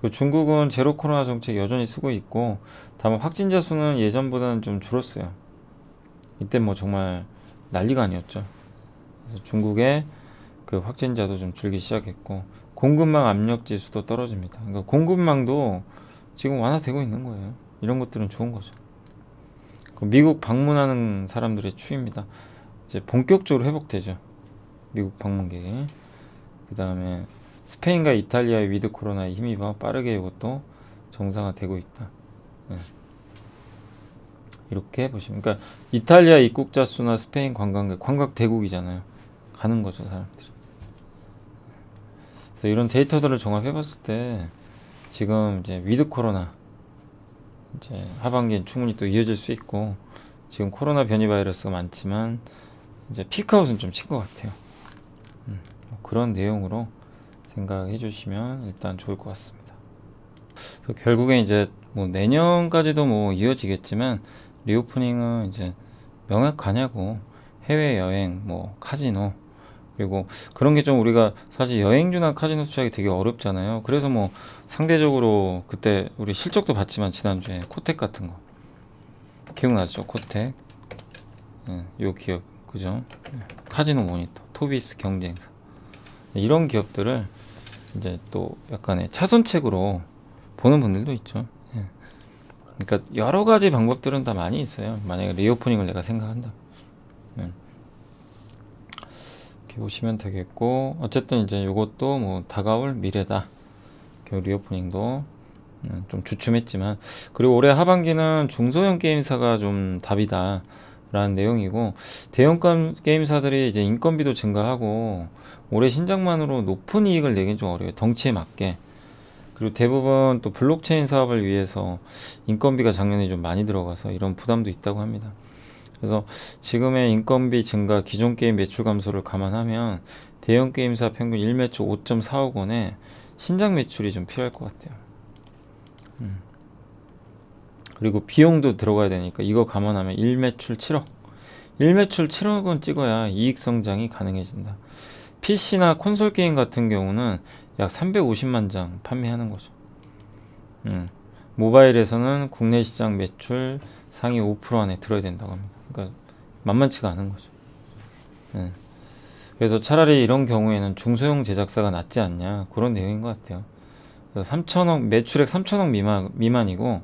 그리고 중국은 제로 코로나 정책 여전히 쓰고 있고, 다만 확진자 수는 예전보다는 좀 줄었어요. 이때 뭐 정말 난리가 아니었죠. 그래서 중국의 그 확진자도 좀 줄기 시작했고, 공급망 압력 지수도 떨어집니다. 그러니까 공급망도 지금 완화되고 있는 거예요. 이런 것들은 좋은 거죠. 그 미국 방문하는 사람들의 추이입니다. 이제 본격적으로 회복되죠. 미국 방문객이. 그 다음에 스페인과 이탈리아의 위드 코로나에 힘입어 빠르게 이것도 정상화되고 있다. 네. 이렇게 보시면, 그러니까 이탈리아 입국자 수나 스페인 관광 대국이잖아요. 가는 거죠, 사람들이. 그래서 이런 데이터들을 종합해봤을 때 지금 이제 위드 코로나 이제 하반기엔 충분히 또 이어질 수 있고, 지금 코로나 변이 바이러스가 많지만 이제 피크아웃은 좀 친 것 같아요. 그런 내용으로 생각해 주시면 일단 좋을 것 같습니다. 그래서 결국에 이제 뭐 내년까지도 뭐 이어지겠지만, 리오프닝은 이제 명확하냐고, 해외여행, 뭐 카지노, 그리고 그런 게 좀 우리가 사실 여행주나 카지노 투자하기 되게 어렵잖아요. 그래서 뭐 상대적으로 그때 우리 실적도 봤지만 지난주에 코텍 같은 거 기억나죠? 코텍, 예, 요 기업 그죠? 예, 카지노 모니터, 토비스 경쟁사, 이런 기업들을 이제 또 약간의 차선책으로 보는 분들도 있죠. 예. 그러니까 여러 가지 방법들은 다 많이 있어요. 만약에 리오프닝을 내가 생각한다. 예. 이렇게 보시면 되겠고, 어쨌든 이제 이것도 뭐 다가올 미래다. 리오프닝도 좀 주춤했지만, 그리고 올해 하반기는 중소형 게임사가 좀 답이다 라는 내용이고, 대형 게임사들이 이제 인건비도 증가하고 올해 신작만으로 높은 이익을 내긴 좀 어려워요, 덩치에 맞게. 그리고 대부분 또 블록체인 사업을 위해서 인건비가 작년에 좀 많이 들어가서 이런 부담도 있다고 합니다. 그래서 지금의 인건비 증가, 기존 게임 매출 감소를 감안하면 대형 게임사 평균 1매출 5.4억 원에 신작 매출이 좀 필요할 것 같아요. 그리고 비용도 들어가야 되니까 이거 감안하면 1매출 7억. 1매출 7억은 찍어야 이익 성장이 가능해진다. PC나 콘솔 게임 같은 경우는 약 350만 장 판매하는 거죠. 모바일에서는 국내 시장 매출 상위 5% 안에 들어야 된다고 합니다. 그러니까 만만치가 않은 거죠. 네. 그래서 차라리 이런 경우에는 중소형 제작사가 낫지 않냐, 그런 내용인 것 같아요. 그래서 3천억 매출액 3천억 미만이고,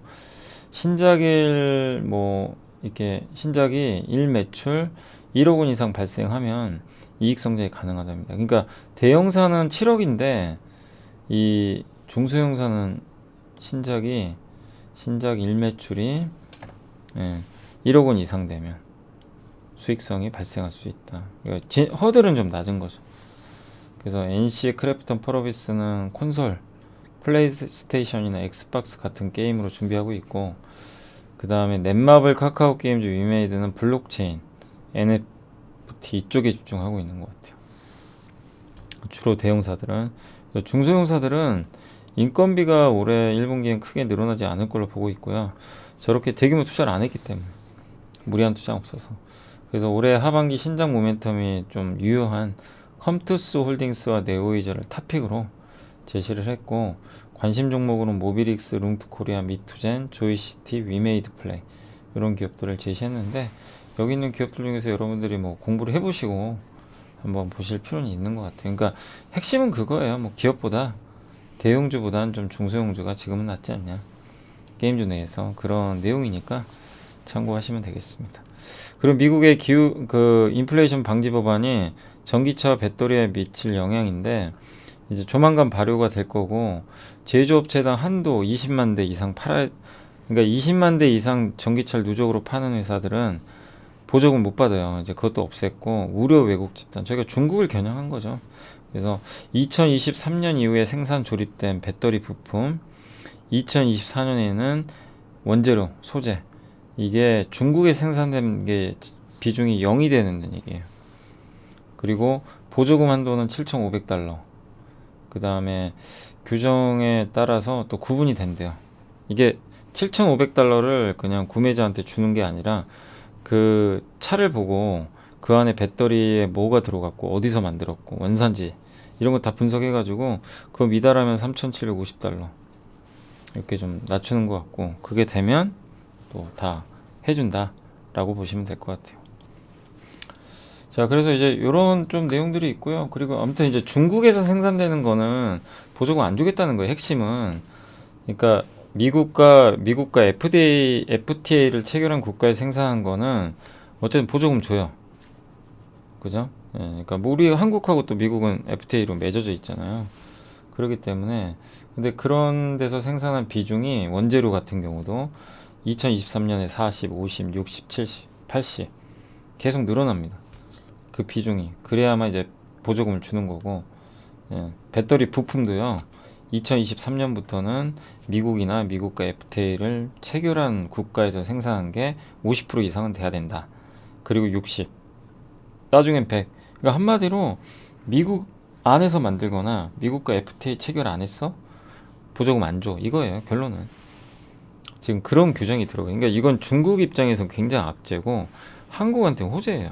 신작일 뭐 이렇게 신작이 1 매출 1억 원 이상 발생하면 이익 성장이 가능하답니다. 그러니까 대형사는 7억인데 이 중소형사는 신작 1 매출이, 예, 1억 원 이상 되면 수익성이 발생할 수 있다. 그러니까 허들은 좀 낮은 거죠. 그래서 NC의 크래프톤 프로비스는 콘솔, 플레이스테이션이나 엑스박스 같은 게임으로 준비하고 있고, 그 다음에 넷마블, 카카오 게임즈, 위메이드는 블록체인, NFT 이쪽에 집중하고 있는 것 같아요. 주로 대형사들은. 중소형사들은 인건비가 올해 1분기엔 크게 늘어나지 않을 걸로 보고 있고요. 저렇게 대규모 투자를 안 했기 때문에 무리한 투자가 없어서. 그래서 올해 하반기 신작 모멘텀이 좀 유효한 컴투스 홀딩스와 네오이저를 탑픽으로 제시를 했고, 관심 종목으로는 모비릭스, 룽투코리아, 미투젠, 조이시티, 위메이드 플레이 이런 기업들을 제시했는데, 여기 있는 기업들 중에서 여러분들이 뭐 공부를 해보시고 한번 보실 필요는 있는 것 같아요. 그러니까 핵심은 그거예요. 뭐 기업보다 대형주보다는 좀 중소형주가 지금은 낫지 않냐, 게임주 내에서 그런 내용이니까 참고하시면 되겠습니다. 그리고 미국의 인플레이션 방지 법안이 전기차 배터리에 미칠 영향인데, 이제 조만간 발효가 될 거고, 제조업체당 한도 20만 대 이상 그러니까 20만 대 이상 전기차를 누적으로 파는 회사들은 보조금 못 받아요. 이제 그것도 없앴고, 우려 외국 집단, 저희가 중국을 겨냥한 거죠. 그래서 2023년 이후에 생산 조립된 배터리 부품, 2024년에는 원재료, 소재, 이게 중국에 생산된 게 비중이 0이 되는 얘기예요. 그리고 보조금 한도는 7,500달러. 그 다음에 규정에 따라서 또 구분이 된대요. 이게 7,500달러를 그냥 구매자한테 주는 게 아니라 그 차를 보고 그 안에 배터리에 뭐가 들어갔고 어디서 만들었고 원산지 이런 거 다 분석해가지고 그거 미달하면 3,750달러 이렇게 좀 낮추는 것 같고, 그게 되면 또 다 해준다 라고 보시면 될 것 같아요. 자, 그래서 이제 이런 좀 내용들이 있고요. 그리고 아무튼 이제 중국에서 생산되는 거는 보조금 안 주겠다는 거예요, 핵심은. 그러니까 미국과 FTA를 체결한 국가에 생산한 거는 어쨌든 보조금 줘요. 그죠? 예, 그러니까 뭐 우리 한국하고 또 미국은 FTA로 맺어져 있잖아요. 그렇기 때문에, 근데 그런 데서 생산한 비중이 원재료 같은 경우도 2023년에 40, 50, 60, 70, 80 계속 늘어납니다. 그 비중이. 그래야만 이제 보조금을 주는 거고, 예, 배터리 부품도요. 2023년부터는 미국이나 미국과 FTA를 체결한 국가에서 생산한 게 50% 이상은 돼야 된다. 그리고 60, 나중엔 100. 그러니까 한마디로 미국 안에서 만들거나 미국과 FTA 체결 안 했어? 보조금 안 줘. 이거예요, 결론은. 지금 그런 규정이 들어가요. 그러니까 이건 중국 입장에서 굉장히 악재고 한국한테 호재예요.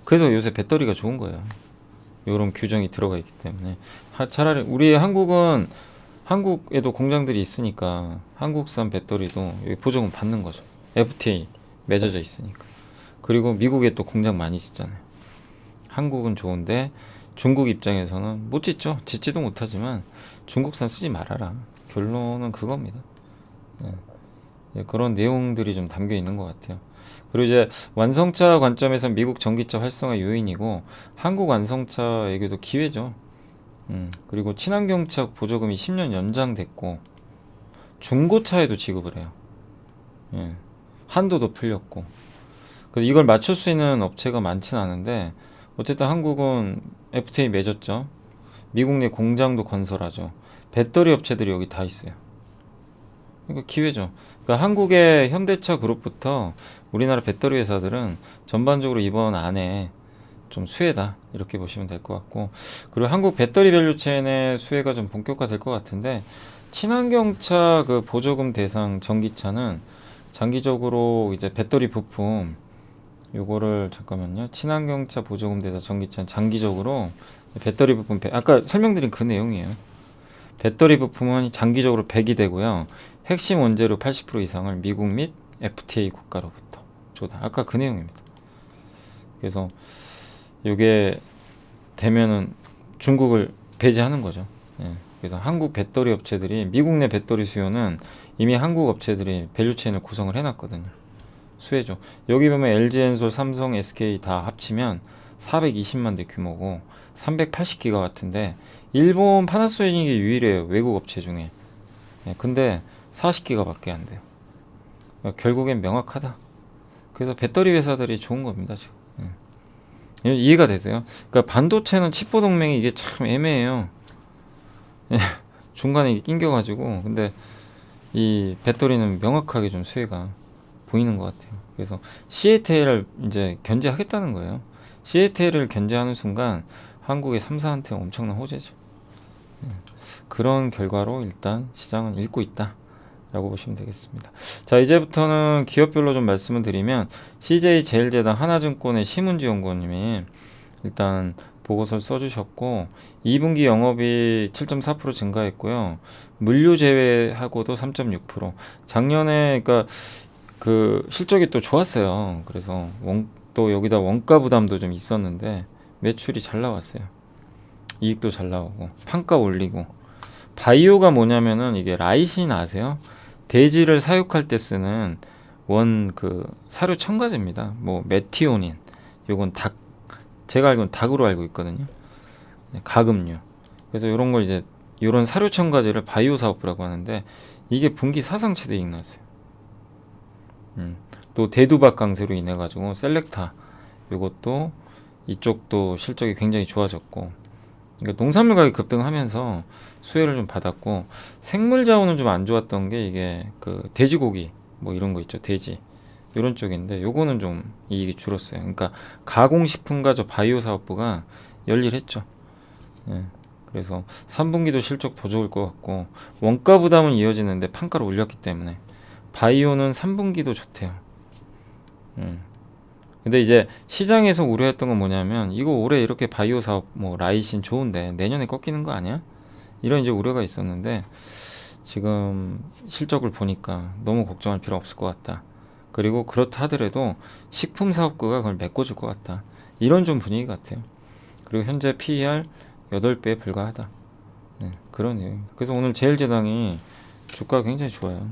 그래서 요새 배터리가 좋은 거예요. 이런 규정이 들어가 있기 때문에. 차라리 우리 한국에도 공장들이 있으니까 한국산 배터리도 여기 보조금 받는 거죠. FTA 맺어져 있으니까. 그리고 미국에 또 공장 많이 짓잖아요. 한국은 좋은데 중국 입장에서는 못 짓죠. 짓지도 못하지만 중국산 쓰지 말아라. 결론은 그겁니다. 예, 그런 내용들이 좀 담겨 있는 것 같아요. 그리고 이제 완성차 관점에서 미국 전기차 활성화 요인이고, 한국 완성차에게도 기회죠. 그리고 친환경차 보조금이 10년 연장됐고, 중고차에도 지급을 해요. 예, 한도도 풀렸고. 그래서 이걸 맞출 수 있는 업체가 많지는 않은데, 어쨌든 한국은 FTA 맺었죠. 미국 내 공장도 건설하죠. 배터리 업체들이 여기 다 있어요. 그러니까 기회죠. 그러니까 한국의 현대차 그룹부터 우리나라 배터리 회사들은 전반적으로 이번 안에 좀 수혜다, 이렇게 보시면 될 것 같고, 그리고 한국 배터리 밸류체인의 수혜가 좀 본격화될 것 같은데, 친환경차 그 보조금 대상 전기차는 장기적으로 이제 배터리 부품 요거를 잠깐만요. 친환경차 보조금 대상 전기차는 장기적으로 배터리 부품 아까 설명드린 그 내용이에요. 배터리 부품은 장기적으로 100이 되고요. 핵심 원재료 80% 이상을 미국 및 FTA 국가로부터 조다. 아까 그 내용입니다. 그래서 이게 되면은 중국을 배제하는 거죠. 예. 그래서 한국 배터리 업체들이, 미국 내 배터리 수요는 이미 한국 업체들이 밸류체인을 구성을 해놨거든요. 수혜죠. 여기 보면 LG 엔솔, 삼성, SK 다 합치면 420만 대 규모고 380기가와트인데 일본 파나소닉이 유일해요, 외국 업체 중에. 예, 근데 40기가밖에 안 돼요. 그러니까 결국엔 명확하다. 그래서 배터리 회사들이 좋은 겁니다, 지금. 예. 이해가 되세요? 그러니까 반도체는 칩보 동맹이 이게 참 애매해요. 예, 중간에 낑겨가지고. 근데 이 배터리는 명확하게 좀 수혜가 보이는 것 같아요. 그래서 CATL을 이제 견제하겠다는 거예요. CATL을 견제하는 순간 한국의 3사한테 엄청난 호재죠. 그런 결과로 일단 시장은 읽고 있다 라고 보시면 되겠습니다. 자, 이제부터는 기업별로 좀 말씀을 드리면 CJ제일제당 하나증권의 심은지 연구원님이 일단 보고서를 써주셨고 2분기 영업이 7.4% 증가했고요. 물류 제외하고도 3.6%. 작년에 그러니까 그 실적이 또 좋았어요. 그래서 또 여기다 원가 부담도 좀 있었는데 매출이 잘 나왔어요. 이익도 잘 나오고 판가 올리고. 바이오가 뭐냐면은 이게 라이신 아세요? 돼지를 사육할 때 쓰는 그 사료 첨가제입니다. 뭐 메티오닌, 요건 제가 알기로는 닭으로 알고 있거든요. 가금류. 그래서 이런 걸 이제 이런 사료 첨가제를 바이오 사업부라고 하는데 이게 분기 사상 최대 이익 났어요. 또 대두박 강세로 인해 가지고 셀렉타 요것도 이쪽도 실적이 굉장히 좋아졌고, 그러니까 농산물 가격이 급등하면서 수혜를 좀 받았고, 생물 자원은 좀 안 좋았던 게 이게 그 돼지고기 뭐 이런 거 있죠, 돼지 이런 쪽인데 요거는 좀 이익이 줄었어요. 그러니까 가공식품과 저 바이오 사업부가 열일했죠. 예. 그래서 3분기도 실적 더 좋을 것 같고 원가 부담은 이어지는데 판가를 올렸기 때문에 바이오는 3분기도 좋대요. 근데 이제 시장에서 우려했던 건 뭐냐면 이거 올해 이렇게 바이오 사업 뭐 라이신 좋은데 내년에 꺾이는 거 아니야? 이런 이제 우려가 있었는데 지금 실적을 보니까 너무 걱정할 필요 없을 것 같다. 그리고 그렇다 하더라도 식품 사업부가 그걸 메꿔줄 것 같다. 이런 좀 분위기 같아요. 그리고 현재 PER 8배에 불과하다. 네, 그런 내용. 그래서 오늘 제일제당이 주가가 굉장히 좋아요.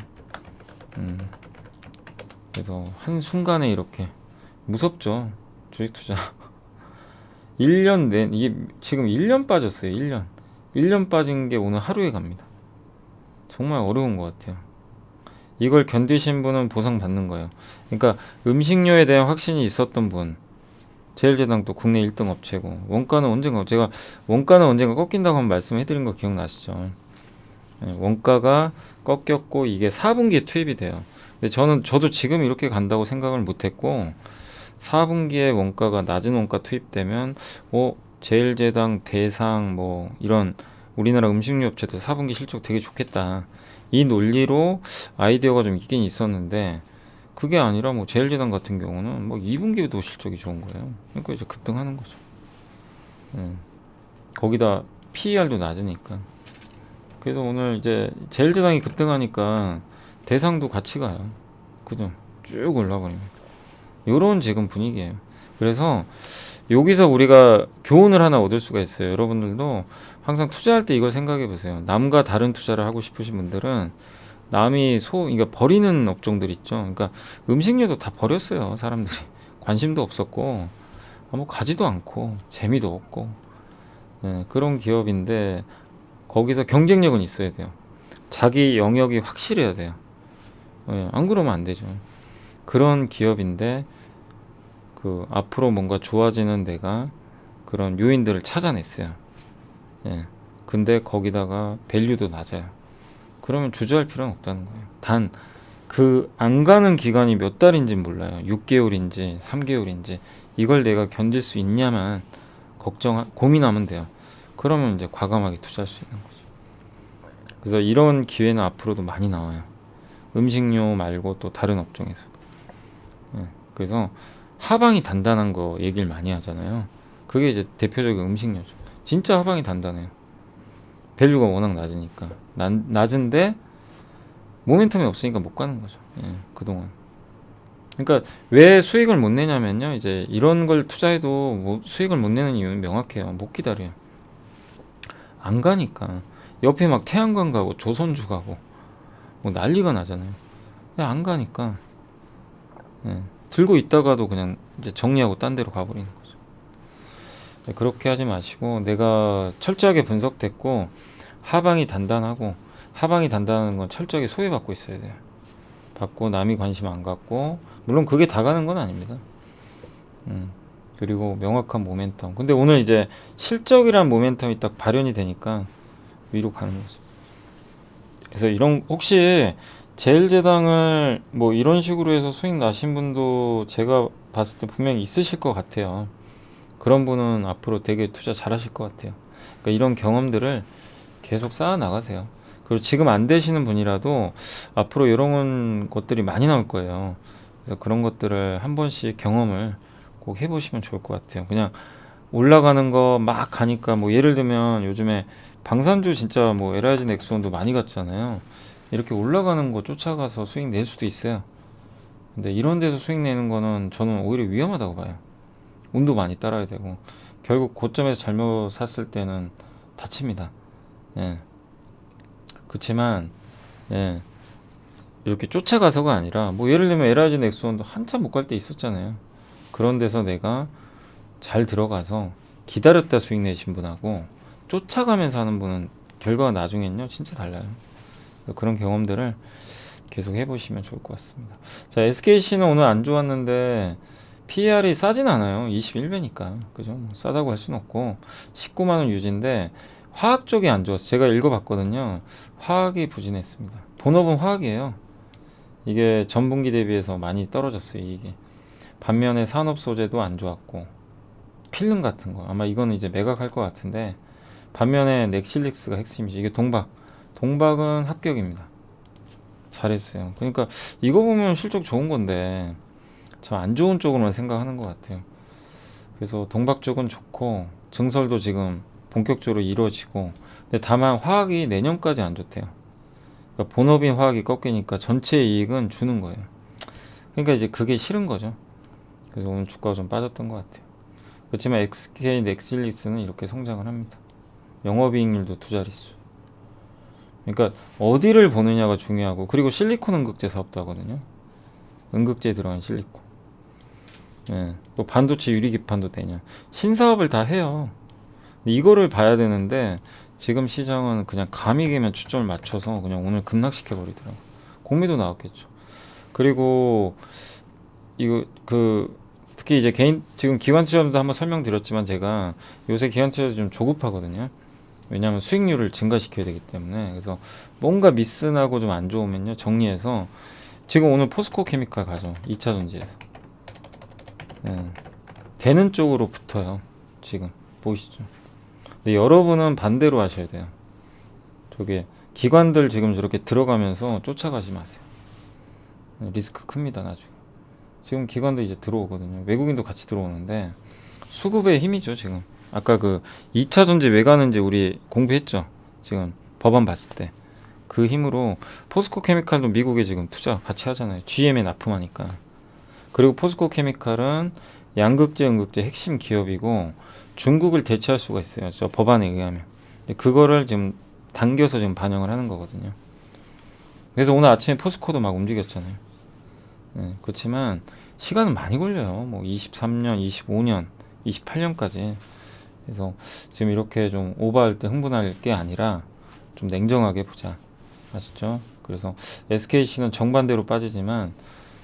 그래서 한순간에 이렇게 무섭죠. 주식 투자. 1년 이게 지금 1년 빠졌어요. 1년 빠진 게 오늘 하루에 갑니다. 정말 어려운 것 같아요. 이걸 견디신 분은 보상받는 거예요. 그러니까 음식료에 대한 확신이 있었던 분, 제일제당도 국내 1등 업체고, 제가 원가는 언젠가 꺾인다고 한번 말씀해드린 거 기억나시죠? 네, 원가가 꺾였고 이게 4분기에 투입이 돼요. 근데 저도 지금 이렇게 간다고 생각을 못했고 4분기에 원가가 낮은 원가 투입되면 제일제당, 대상 뭐 이런 우리나라 음식료 업체도 4분기 실적 되게 좋겠다. 이 논리로 아이디어가 좀 있긴 있었는데 그게 아니라 뭐 제일제당 같은 경우는 뭐 2분기에도 실적이 좋은 거예요. 그러니까 이제 급등하는 거죠. 거기다 PER도 낮으니까. 그래서 오늘 이제 제일제당이 급등하니까 대상도 같이 가요. 그죠? 쭉 올라버립니다. 요런 지금 분위기예요. 그래서 여기서 우리가 교훈을 하나 얻을 수가 있어요. 여러분들도 항상 투자할 때 이걸 생각해 보세요. 남과 다른 투자를 하고 싶으신 분들은 남이 그러니까 버리는 업종들 있죠. 그러니까 음식료도 다 버렸어요. 사람들이 관심도 없었고 뭐 가지도 않고 재미도 없고 그런 기업인데 거기서 경쟁력은 있어야 돼요. 자기 영역이 확실해야 돼요. 안 그러면 안 되죠. 그런 기업인데 앞으로 뭔가 좋아지는 데가 그런 요인들을 찾아냈어요. 근데 거기다가 밸류도 낮아요. 그러면 주저할 필요는 없다는 거예요. 단 안 가는 기간이 몇 달인지 몰라요. 6개월인지 3개월인지 이걸 내가 견딜 수 있냐만 고민하면 돼요. 그러면 이제 과감하게 투자할 수 있는 거죠. 그래서 이런 기회는 앞으로도 많이 나와요. 음식료 말고 또 다른 업종에서도. 그래서 하방이 단단한 거 얘기를 많이 하잖아요. 그게 이제 대표적인 음식료죠. 진짜 하방이 단단해요. 밸류가 워낙 낮으니까. 낮은데 모멘텀이 없으니까 못 가는 거죠. 그동안. 그러니까 왜 수익을 못 내냐면요. 이제 이런 걸 투자해도 뭐 수익을 못 내는 이유는 명확해요. 못 기다려요. 안 가니까. 옆에 막 태양광 가고 조선주 가고 뭐 난리가 나잖아요. 근데 안 가니까 들고 있다가도 그냥 이제 정리하고 딴 데로 가버리는 거죠. 그렇게 하지 마시고 내가 철저하게 분석됐고 하방이 단단하고 하방이 단단한 건 철저하게 소외받고 있어야 돼요. 받고 남이 관심 안 갖고 물론 그게 다 가는 건 아닙니다. 그리고 명확한 모멘텀. 근데 오늘 이제 실적이란 모멘텀이 딱 발현이 되니까 위로 가는 거죠. 그래서 혹시 제일제당을 뭐 이런 식으로 해서 수익 나신 분도 제가 봤을 때 분명히 있으실 것 같아요. 그런 분은 앞으로 되게 투자 잘하실 것 같아요. 그러니까 이런 경험들을 계속 쌓아 나가세요. 그리고 지금 안 되시는 분이라도 앞으로 이런 것들이 많이 나올 거예요. 그래서 그런 것들을 한 번씩 경험을 꼭 해보시면 좋을 것 같아요. 그냥 올라가는 거 막 가니까 뭐 예를 들면 요즘에 방산주 진짜 뭐 LIG 넥스원도 많이 갔잖아요. 이렇게 올라가는 거 쫓아가서 수익 낼 수도 있어요. 근데 이런 데서 수익 내는 거는 저는 오히려 위험하다고 봐요. 운도 많이 따라야 되고 결국 고점에서 잘못 샀을 때는 다칩니다. 예. 그렇지만 예. 이렇게 쫓아가서가 아니라 뭐 예를 들면 LIG 넥스원도 한참 못 갈 때 있었잖아요. 그런 데서 내가 잘 들어가서 기다렸다 수익 내신 분하고 쫓아가면서 하는 분은 결과가 나중엔요 진짜 달라요. 그런 경험들을 계속 해보시면 좋을 것 같습니다. 자, SKC는 오늘 안 좋았는데 PER이 싸진 않아요. 21배니까 그죠? 뭐 싸다고 할 수는 없고 19만 원 유지인데 화학 쪽이 안 좋았어요. 제가 읽어봤거든요. 화학이 부진했습니다. 본업은 화학이에요. 이게 전분기 대비해서 많이 떨어졌어요. 이게 반면에 산업 소재도 안 좋았고 필름 같은 거 아마 이거는 이제 매각할 것 같은데 반면에 넥실릭스가 핵심이죠. 이게 동박은 합격입니다. 잘했어요. 그러니까 이거 보면 실적 좋은 건데 저 안 좋은 쪽으로만 생각하는 것 같아요. 그래서 동박 쪽은 좋고 증설도 지금 본격적으로 이루어지고 근데 다만 화학이 내년까지 안 좋대요. 그러니까 본업인 화학이 꺾이니까 전체 이익은 주는 거예요. 그러니까 이제 그게 싫은 거죠. 그래서 오늘 주가가 좀 빠졌던 것 같아요. 그렇지만 XK 넥실리스는 이렇게 성장을 합니다. 영업이익률도 두 자릿수. 그러니까 어디를 보느냐가 중요하고 그리고 실리콘 응급제 사업도 하거든요. 응급제에 들어간 실리콘. 예, 뭐 반도체 유리기판도 되냐. 신사업을 다 해요. 이거를 봐야 되는데 지금 시장은 그냥 감익에만 초점을 맞춰서 그냥 오늘 급락시켜 버리더라고. 공매도 나왔겠죠. 그리고 이거 특히 이제 개인 지금 기관 투자자도 한번 설명드렸지만 제가 요새 기관 투자자 좀 조급하거든요. 왜냐하면 수익률을 증가시켜야 되기 때문에 그래서 뭔가 미스나고 좀 안 좋으면요 정리해서 지금 오늘 포스코 케미칼 가죠. 2차 전지에서 되는 쪽으로 붙어요. 지금 보이시죠? 근데 여러분은 반대로 하셔야 돼요. 저게 기관들 지금 저렇게 들어가면서 쫓아가지 마세요. 리스크 큽니다 나중에. 지금 기관도 이제 들어오거든요. 외국인도 같이 들어오는데 수급의 힘이죠 지금. 아까 그 2차 전지 왜 가는지 우리 공부했죠. 지금 법안 봤을 때 그 힘으로 포스코 케미칼도 미국에 지금 투자 같이 하잖아요. GM에 납품하니까. 그리고 포스코 케미칼은 양극재, 음극재 핵심 기업이고 중국을 대체할 수가 있어요. 저 법안에 의하면. 그거를 지금 당겨서 지금 반영을 하는 거거든요. 그래서 오늘 아침에 포스코도 막 움직였잖아요. 그렇지만 시간은 많이 걸려요. 뭐 23년, 25년, 28년까지. 그래서 지금 이렇게 좀 오버할 때 흥분할 게 아니라 좀 냉정하게 보자. 아시죠? 그래서 SKC는 정반대로 빠지지만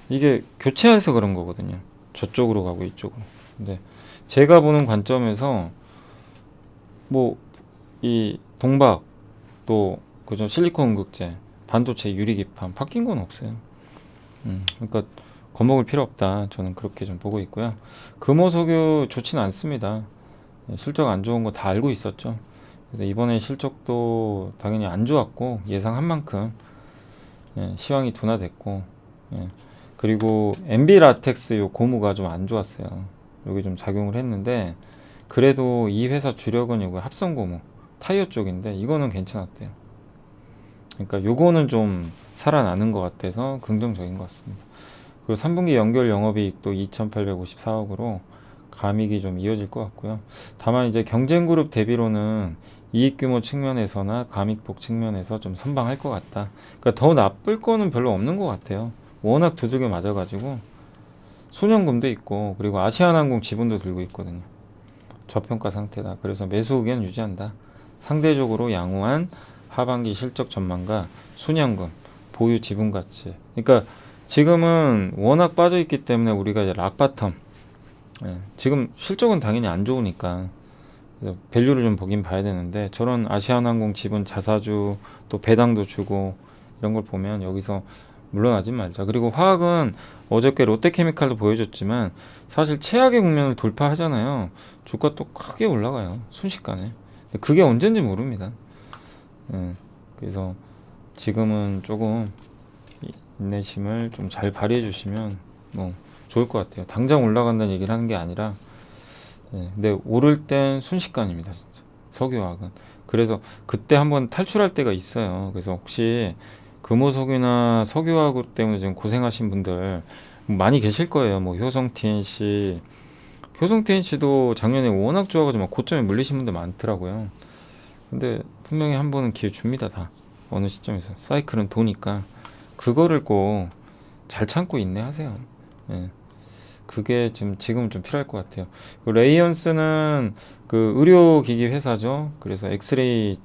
이게 교체해서 그런 거거든요. 저쪽으로 가고 이쪽으로. 근데 제가 보는 관점에서 뭐 이 동박 또 그죠 실리콘 응급제 반도체 유리기판 바뀐 건 없어요. 그러니까 겁먹을 필요 없다. 저는 그렇게 좀 보고 있고요. 금호석유 좋지는 않습니다. 실적 안 좋은 거 다 알고 있었죠. 그래서 이번에 실적도 당연히 안 좋았고 예상한 만큼 시황이 둔화됐고 그리고 MB 라텍스 요 고무가 좀 안 좋았어요. 여기 좀 작용을 했는데 그래도 이 회사 주력은 요거 합성 고무 타이어 쪽인데 이거는 괜찮았대요. 그러니까 요거는 좀 살아나는 것 같아서 긍정적인 것 같습니다. 그리고 3분기 연결 영업이익도 2,854억으로 감익이 좀 이어질 것 같고요. 다만 이제 경쟁그룹 대비로는 이익 규모 측면에서나 감익폭 측면에서 좀 선방할 것 같다. 그러니까 더 나쁠 거는 별로 없는 것 같아요. 워낙 두들겨 맞아가지고 수년금도 있고 그리고 아시아나항공 지분도 들고 있거든요. 저평가 상태다. 그래서 매수 의견 유지한다. 상대적으로 양호한 하반기 실적 전망과 수년금, 보유 지분 가치. 그러니까 지금은 워낙 빠져 있기 때문에 우리가 이제 락바텀. 지금 실적은 당연히 안 좋으니까 그래서 밸류를 좀 보긴 봐야 되는데 저런 아시아나항공 지분 자사주 또 배당도 주고 이런 걸 보면 여기서 물러나지 말자. 그리고 화학은 어저께 롯데케미칼도 보여줬지만 사실 최악의 국면을 돌파하잖아요. 주가 또 크게 올라가요. 순식간에. 근데 그게 언젠지 모릅니다. 그래서 지금은 조금 인내심을 좀 잘 발휘해 주시면 뭐 좋을 것 같아요. 당장 올라간다는 얘기를 하는 게 아니라 근데 오를 땐 순식간입니다. 진짜. 석유화학은. 그래서 그때 한번 탈출할 때가 있어요. 그래서 혹시 금호석유나 석유화학 때문에 지금 고생하신 분들 많이 계실 거예요. 뭐 효성 TNC, 효성 TNC도 작년에 워낙 좋아가지고 막 고점에 물리신 분들 많더라고요. 근데 분명히 한 번은 기회 줍니다. 다 어느 시점에서 사이클은 도니까 그거를 꼭 잘 참고 인내하세요. 예. 그게 지금 좀 필요할 것 같아요. 그 레이언스는 그 의료기기 회사죠. 그래서 엑스레이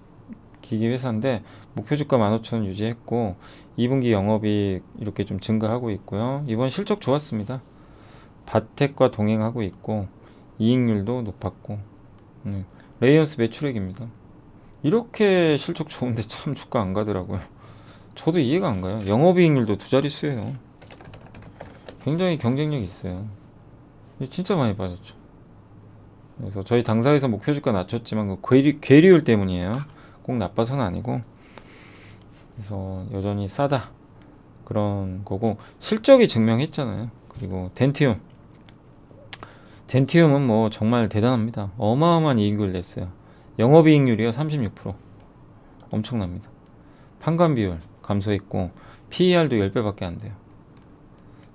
기기 회사인데 목표 주가 15,000원 유지했고 2분기 영업이익 이렇게 좀 증가하고 있고요. 이번 실적 좋았습니다. 바텍과 동행하고 있고 이익률도 높았고 레이언스 매출액입니다. 이렇게 실적 좋은데 참 주가 안 가더라고요. 저도 이해가 안 가요. 영업이익률도 두 자릿수예요. 굉장히 경쟁력이 있어요. 진짜 많이 빠졌죠. 그래서 저희 당사에서 목표 주가 낮췄지만 그 괴리율 때문이에요. 꼭 나빠서는 아니고. 그래서 여전히 싸다 그런 거고 실적이 증명했잖아요. 그리고 덴티움은 뭐 정말 대단합니다. 어마어마한 이익을 냈어요. 영업이익률이요 36%. 엄청납니다. 판관 비율 감소했고 PER도 10배밖에 안 돼요.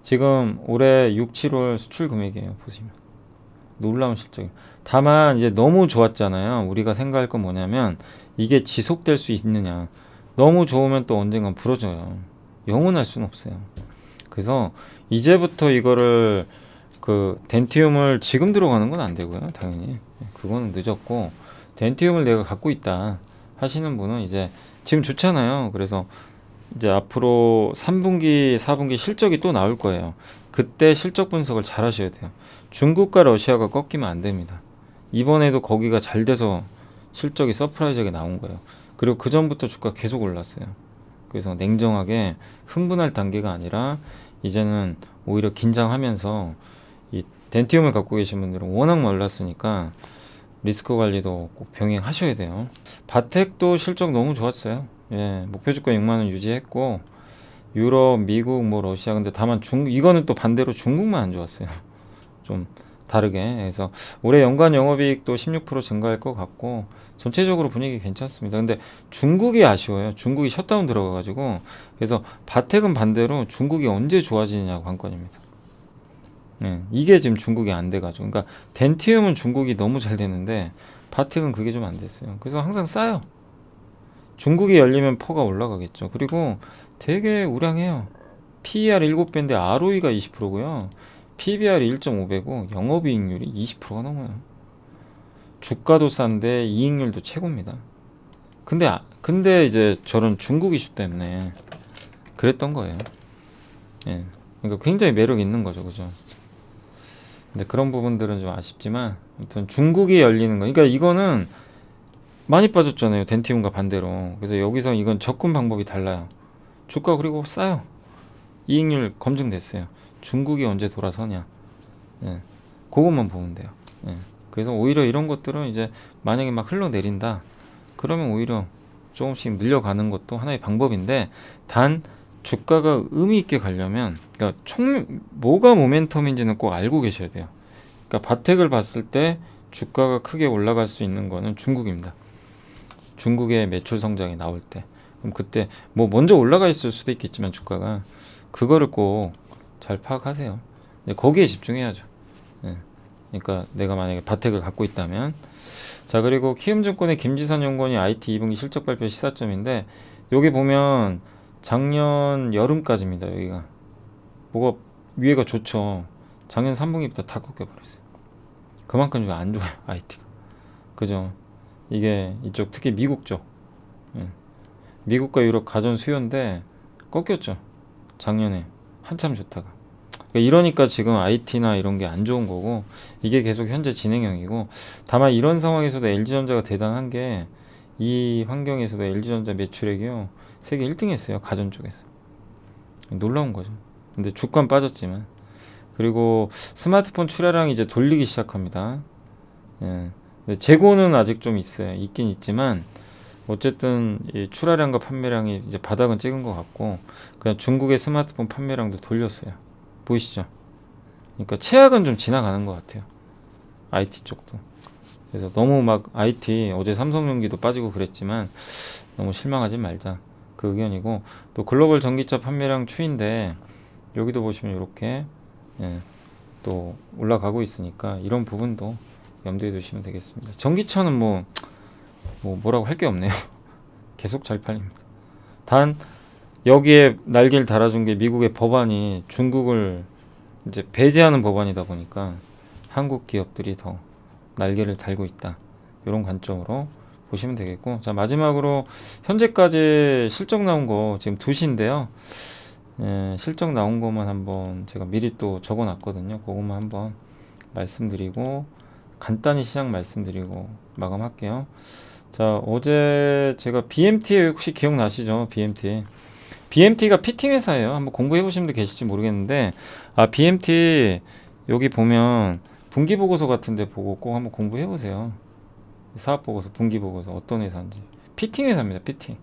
지금 올해 6, 7월 수출 금액이에요. 보시면 놀라운 실적이에요. 다만 이제 너무 좋았잖아요. 우리가 생각할 건 뭐냐면 이게 지속될 수 있느냐. 너무 좋으면 또 언젠간 부러져요. 영원할 수는 없어요. 그래서 이제부터 이거를 그 덴티움을 지금 들어가는 건 안 되고요. 당연히 그거는 늦었고 덴티움을 내가 갖고 있다 하시는 분은 이제 지금 좋잖아요. 그래서 이제 앞으로 3분기, 4분기 실적이 또 나올 거예요. 그때 실적 분석을 잘 하셔야 돼요. 중국과 러시아가 꺾이면 안 됩니다. 이번에도 거기가 잘 돼서 실적이 서프라이즈하게 나온 거예요. 그리고 그 전부터 주가 계속 올랐어요. 그래서 냉정하게 흥분할 단계가 아니라 이제는 오히려 긴장하면서 이 덴티움을 갖고 계신 분들은 워낙 몰랐으니까 리스크 관리도 꼭 병행하셔야 돼요. 바텍도 실적 너무 좋았어요. 예, 목표 주가 6만 원 유지했고 유럽, 미국, 뭐 러시아 근데 다만 이거는 또 반대로 중국만 안 좋았어요. 좀 다르게. 그래서 올해 연간 영업이익도 16% 증가할 것 같고 전체적으로 분위기 괜찮습니다. 근데 중국이 아쉬워요. 중국이 셧다운 들어가가지고 그래서 바텍은 반대로 중국이 언제 좋아지느냐가 관건입니다. 예, 이게 지금 중국이 안 돼가지고 그러니까 덴티움은 중국이 너무 잘 되는데 바텍은 그게 좀 안 됐어요. 그래서 항상 싸요. 중국이 열리면 퍼가 올라가겠죠. 그리고 되게 우량해요. PER 7배인데 ROE가 20%고요. PBR이 1.5배고 영업이익률이 20%가 넘어요. 주가도 싼데 이익률도 최고입니다. 근데 이제 저런 중국 이슈 때문에 그랬던 거예요. 예. 그러니까 굉장히 매력 있는 거죠. 그죠? 근데 그런 부분들은 좀 아쉽지만 아무튼 중국이 열리는 거. 그러니까 이거는 많이 빠졌잖아요. 덴티움과 반대로. 그래서 여기서 이건 접근 방법이 달라요. 주가 그리고 싸요. 이익률 검증됐어요. 중국이 언제 돌아서냐. 예. 그것만 보면 돼요. 예. 그래서 오히려 이런 것들은 이제 만약에 막 흘러내린다. 그러면 오히려 조금씩 늘려가는 것도 하나의 방법인데 단 주가가 의미 있게 가려면 그러니까 뭐가 모멘텀인지는 꼭 알고 계셔야 돼요. 그러니까 바텍을 봤을 때 주가가 크게 올라갈 수 있는 거는 중국입니다. 중국의 매출 성장이 나올 때 그럼 그때 뭐 먼저 올라가 있을 수도 있겠지만 주가가 그거를 꼭 잘 파악하세요. 거기에 집중해야죠. 네. 그러니까 내가 만약에 바텍을 갖고 있다면 자 그리고 키움증권의 김지선 연구원이 IT 2분기 실적 발표 시사점인데 여기 보면 작년 여름까지입니다. 여기가 뭐가 위에가 좋죠. 작년 3분기부터 다 꺾여버렸어요. 그만큼 좀 안 좋아요. IT가 그죠. 이게 이쪽 특히 미국 쪽 미국과 유럽 가전 수요인데 꺾였죠. 작년에 한참 좋다가 이러니까 지금 IT나 이런 게 안 좋은 거고 이게 계속 현재 진행형이고 다만 이런 상황에서도 LG전자가 대단한 게 이 환경에서도 LG전자 매출액이요 세계 1등 했어요. 가전 쪽에서. 놀라운 거죠. 근데 주가는 빠졌지만. 그리고 스마트폰 출하량이 이제 돌리기 시작합니다. 예. 근데 재고는 아직 좀 있어요. 있긴 있지만 어쨌든 이 출하량과 판매량이 이제 바닥은 찍은 것 같고, 그냥 중국의 스마트폰 판매량도 돌렸어요. 보이시죠? 그러니까 최악은 좀 지나가는 것 같아요. IT 쪽도. 그래서 너무 막 IT 어제 삼성전기도 빠지고 그랬지만 너무 실망하지 말자, 그 의견이고, 또 글로벌 전기차 판매량 추인데 여기도 보시면 이렇게 예, 또 올라가고 있으니까 이런 부분도 염두에 두시면 되겠습니다. 전기차는 뭐라고 할 게 없네요. 계속 잘 팔립니다. 단 여기에 날개를 달아준 게 미국의 법안이 중국을 이제 배제하는 법안이다 보니까 한국 기업들이 더 날개를 달고 있다. 이런 관점으로 보시면 되겠고, 자 마지막으로 현재까지 실적 나온 거 지금 2시인데요. 예, 실적 나온 것만 한번 제가 미리 또 적어놨거든요. 그것만 한번 말씀드리고 간단히 시장 말씀드리고 마감할게요. 자 어제 제가 BMT 혹시 기억나시죠? BMT가 피팅 회사예요. 한번 공부해 보신 분들 계실지 모르겠는데, BMT 여기 보면 분기 보고서 같은데 보고 꼭 한번 공부해 보세요. 사업 보고서, 분기 보고서 어떤 회사인지. 피팅 회사입니다. 피팅.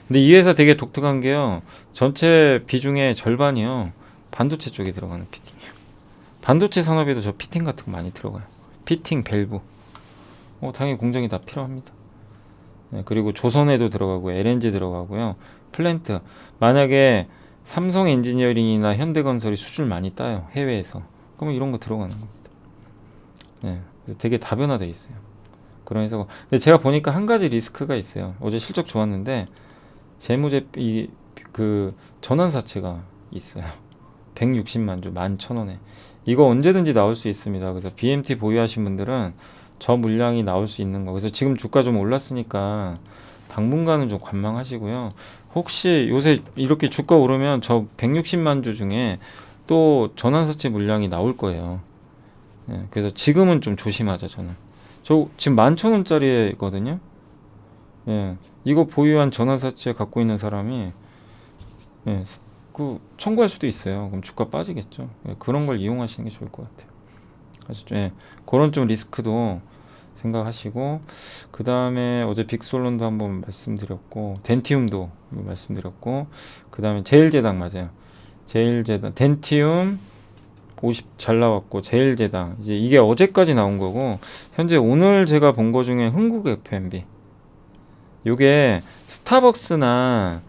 근데 이 회사 되게 독특한 게요. 전체 비중의 절반이요. 반도체 쪽에 들어가는 피팅이에요. 반도체 산업에도 저 피팅 같은 거 많이 들어가요. 피팅, 밸브. 당연히 공정이 다 필요합니다. 네, 그리고 조선에도 들어가고 LNG 들어가고요. 플랜트. 만약에 삼성 엔지니어링이나 현대건설이 수주를 많이 따요. 해외에서. 그러면 이런 거 들어가는 겁니다. 네, 그래서 되게 다변화돼 있어요. 그런 회사고. 근데 제가 보니까 한 가지 리스크가 있어요. 어제 실적 좋았는데 재무제 그 전환사채가 있어요. 160만 주, 11,000원에. 이거 언제든지 나올 수 있습니다. 그래서 BMT 보유하신 분들은 저 물량이 나올 수 있는 거. 그래서 지금 주가 좀 올랐으니까 당분간은 좀 관망하시고요. 혹시 요새 이렇게 주가 오르면 저 160만 주 중에 또 전환사채 물량이 나올 거예요. 예, 그래서 지금은 좀 조심하자, 저는. 저 지금 11,000원짜리거든요. 예, 이거 보유한 전환사채 갖고 있는 사람이 예, 그 청구할 수도 있어요. 그럼 주가 빠지겠죠. 예, 그런 걸 이용하시는 게 좋을 것 같아요. 그래서 예, 그런 좀 리스크도 생각하시고, 그 다음에 어제 빅솔론도 한번 말씀드렸고, 덴티움도 말씀드렸고, 그 다음에 제일제당, 맞아요. 제일제당, 덴티움 50 잘 나왔고, 제일제당 이제 이게 어제까지 나온 거고, 현재 오늘 제가 본 거 중에 흥국 F&B, 요게 스타벅스나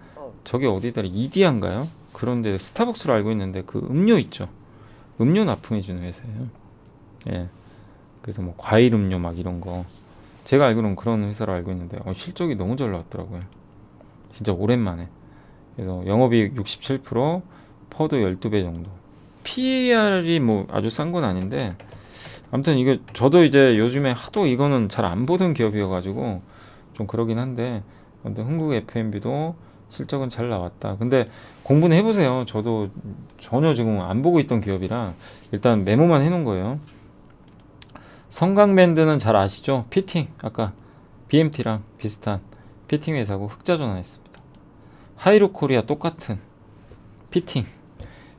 저게 어디더라, 이디야인가요? 그런데 스타벅스로 알고 있는데 그 음료 있죠. 음료 납품해주는 회사예요. 예. 그래서 뭐 과일 음료 막 이런 거, 제가 알기로는 그런 회사로 알고 있는데 실적이 너무 잘 나왔더라고요. 진짜 오랜만에. 그래서 영업이익 67%, 퍼도 12배 정도. PER이 뭐 아주 싼 건 아닌데, 아무튼 이거 저도 이제 요즘에 하도 이거는 잘 안 보던 기업이어가지고 좀 그러긴 한데, 아무튼 흥국 F&B도 실적은 잘 나왔다. 근데 공부는 해보세요. 저도 전혀 지금 안 보고 있던 기업이라 일단 메모만 해놓은 거예요. 성강밴드는 잘 아시죠? 피팅, 아까 BMT랑 비슷한 피팅 회사고 흑자 전환했습니다. 하이루코리아 똑같은 피팅.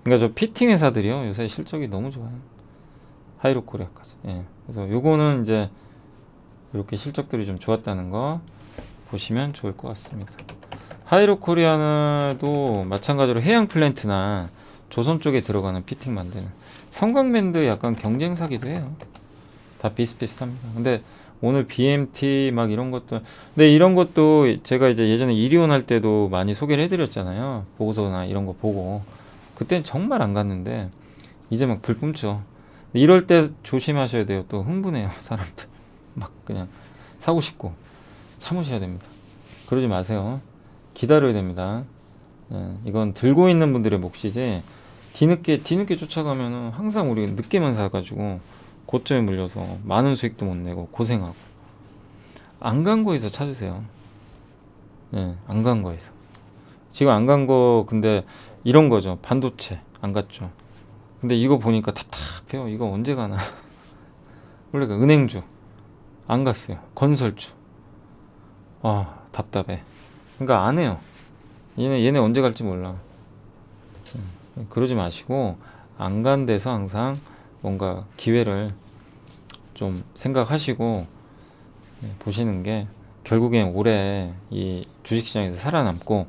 그러니까 저 피팅 회사들이요 요새 실적이 너무 좋아요. 하이루코리아까지. 예. 그래서 요거는 이제 이렇게 실적들이 좀 좋았다는 거 보시면 좋을 것 같습니다. 하이루코리아도 마찬가지로 해양 플랜트나 조선 쪽에 들어가는 피팅 만드는, 성강밴드 약간 경쟁사기도 해요. 다 비슷비슷합니다. 근데 오늘 BMT 막 이런 것도, 근데 이런 것도 제가 이제 예전에 이리온 할 때도 많이 소개를 해드렸잖아요. 보고서나 이런 거 보고. 그땐 정말 안 갔는데 이제 막 불 뿜죠. 이럴 때 조심하셔야 돼요. 또 흥분해요, 사람들. 막 그냥 사고 싶고. 참으셔야 됩니다. 그러지 마세요. 기다려야 됩니다. 예, 이건 들고 있는 분들의 몫이지, 뒤늦게 쫓아가면은 항상 우리 늦게만 사가지고 고점에 물려서 많은 수익도 못 내고 고생하고. 안 간 거에서 찾으세요. 예, 안 간 거에서. 지금 안 간 거, 근데 이런 거죠. 반도체 안 갔죠. 근데 이거 보니까 답답해요. 이거 언제 가나. 원래 은행주 안 갔어요. 건설주 아, 답답해. 그러니까 안 해요. 얘네 언제 갈지 몰라. 그러지 마시고 안 간 데서 항상 뭔가 기회를 좀 생각하시고 보시는 게 결국엔 올해 이 주식시장에서 살아남고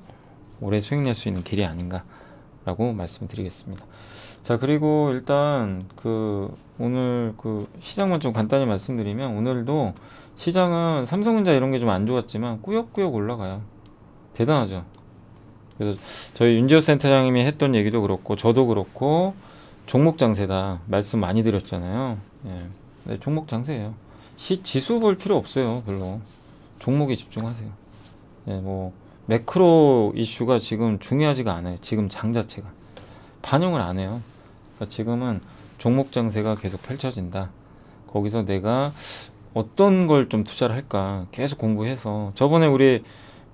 오래 수익 낼 수 있는 길이 아닌가라고 말씀드리겠습니다. 자, 그리고 일단 그 오늘 그 시장만 좀 간단히 말씀드리면 오늘도 시장은 삼성전자 이런 게 좀 안 좋았지만 꾸역꾸역 올라가요. 대단하죠. 그래서 저희 윤지호 센터장님이 했던 얘기도 그렇고 저도 그렇고 종목 장세다 말씀 많이 드렸잖아요. 예. 네, 종목 장세예요. 지수 볼 필요 없어요. 별로. 종목에 집중하세요. 예, 뭐 매크로 이슈가 지금 중요하지가 않아요. 지금 장 자체가 반영을 안 해요. 그러니까 지금은 종목 장세가 계속 펼쳐진다. 거기서 내가 어떤 걸 좀 투자를 할까 계속 공부해서 저번에 우리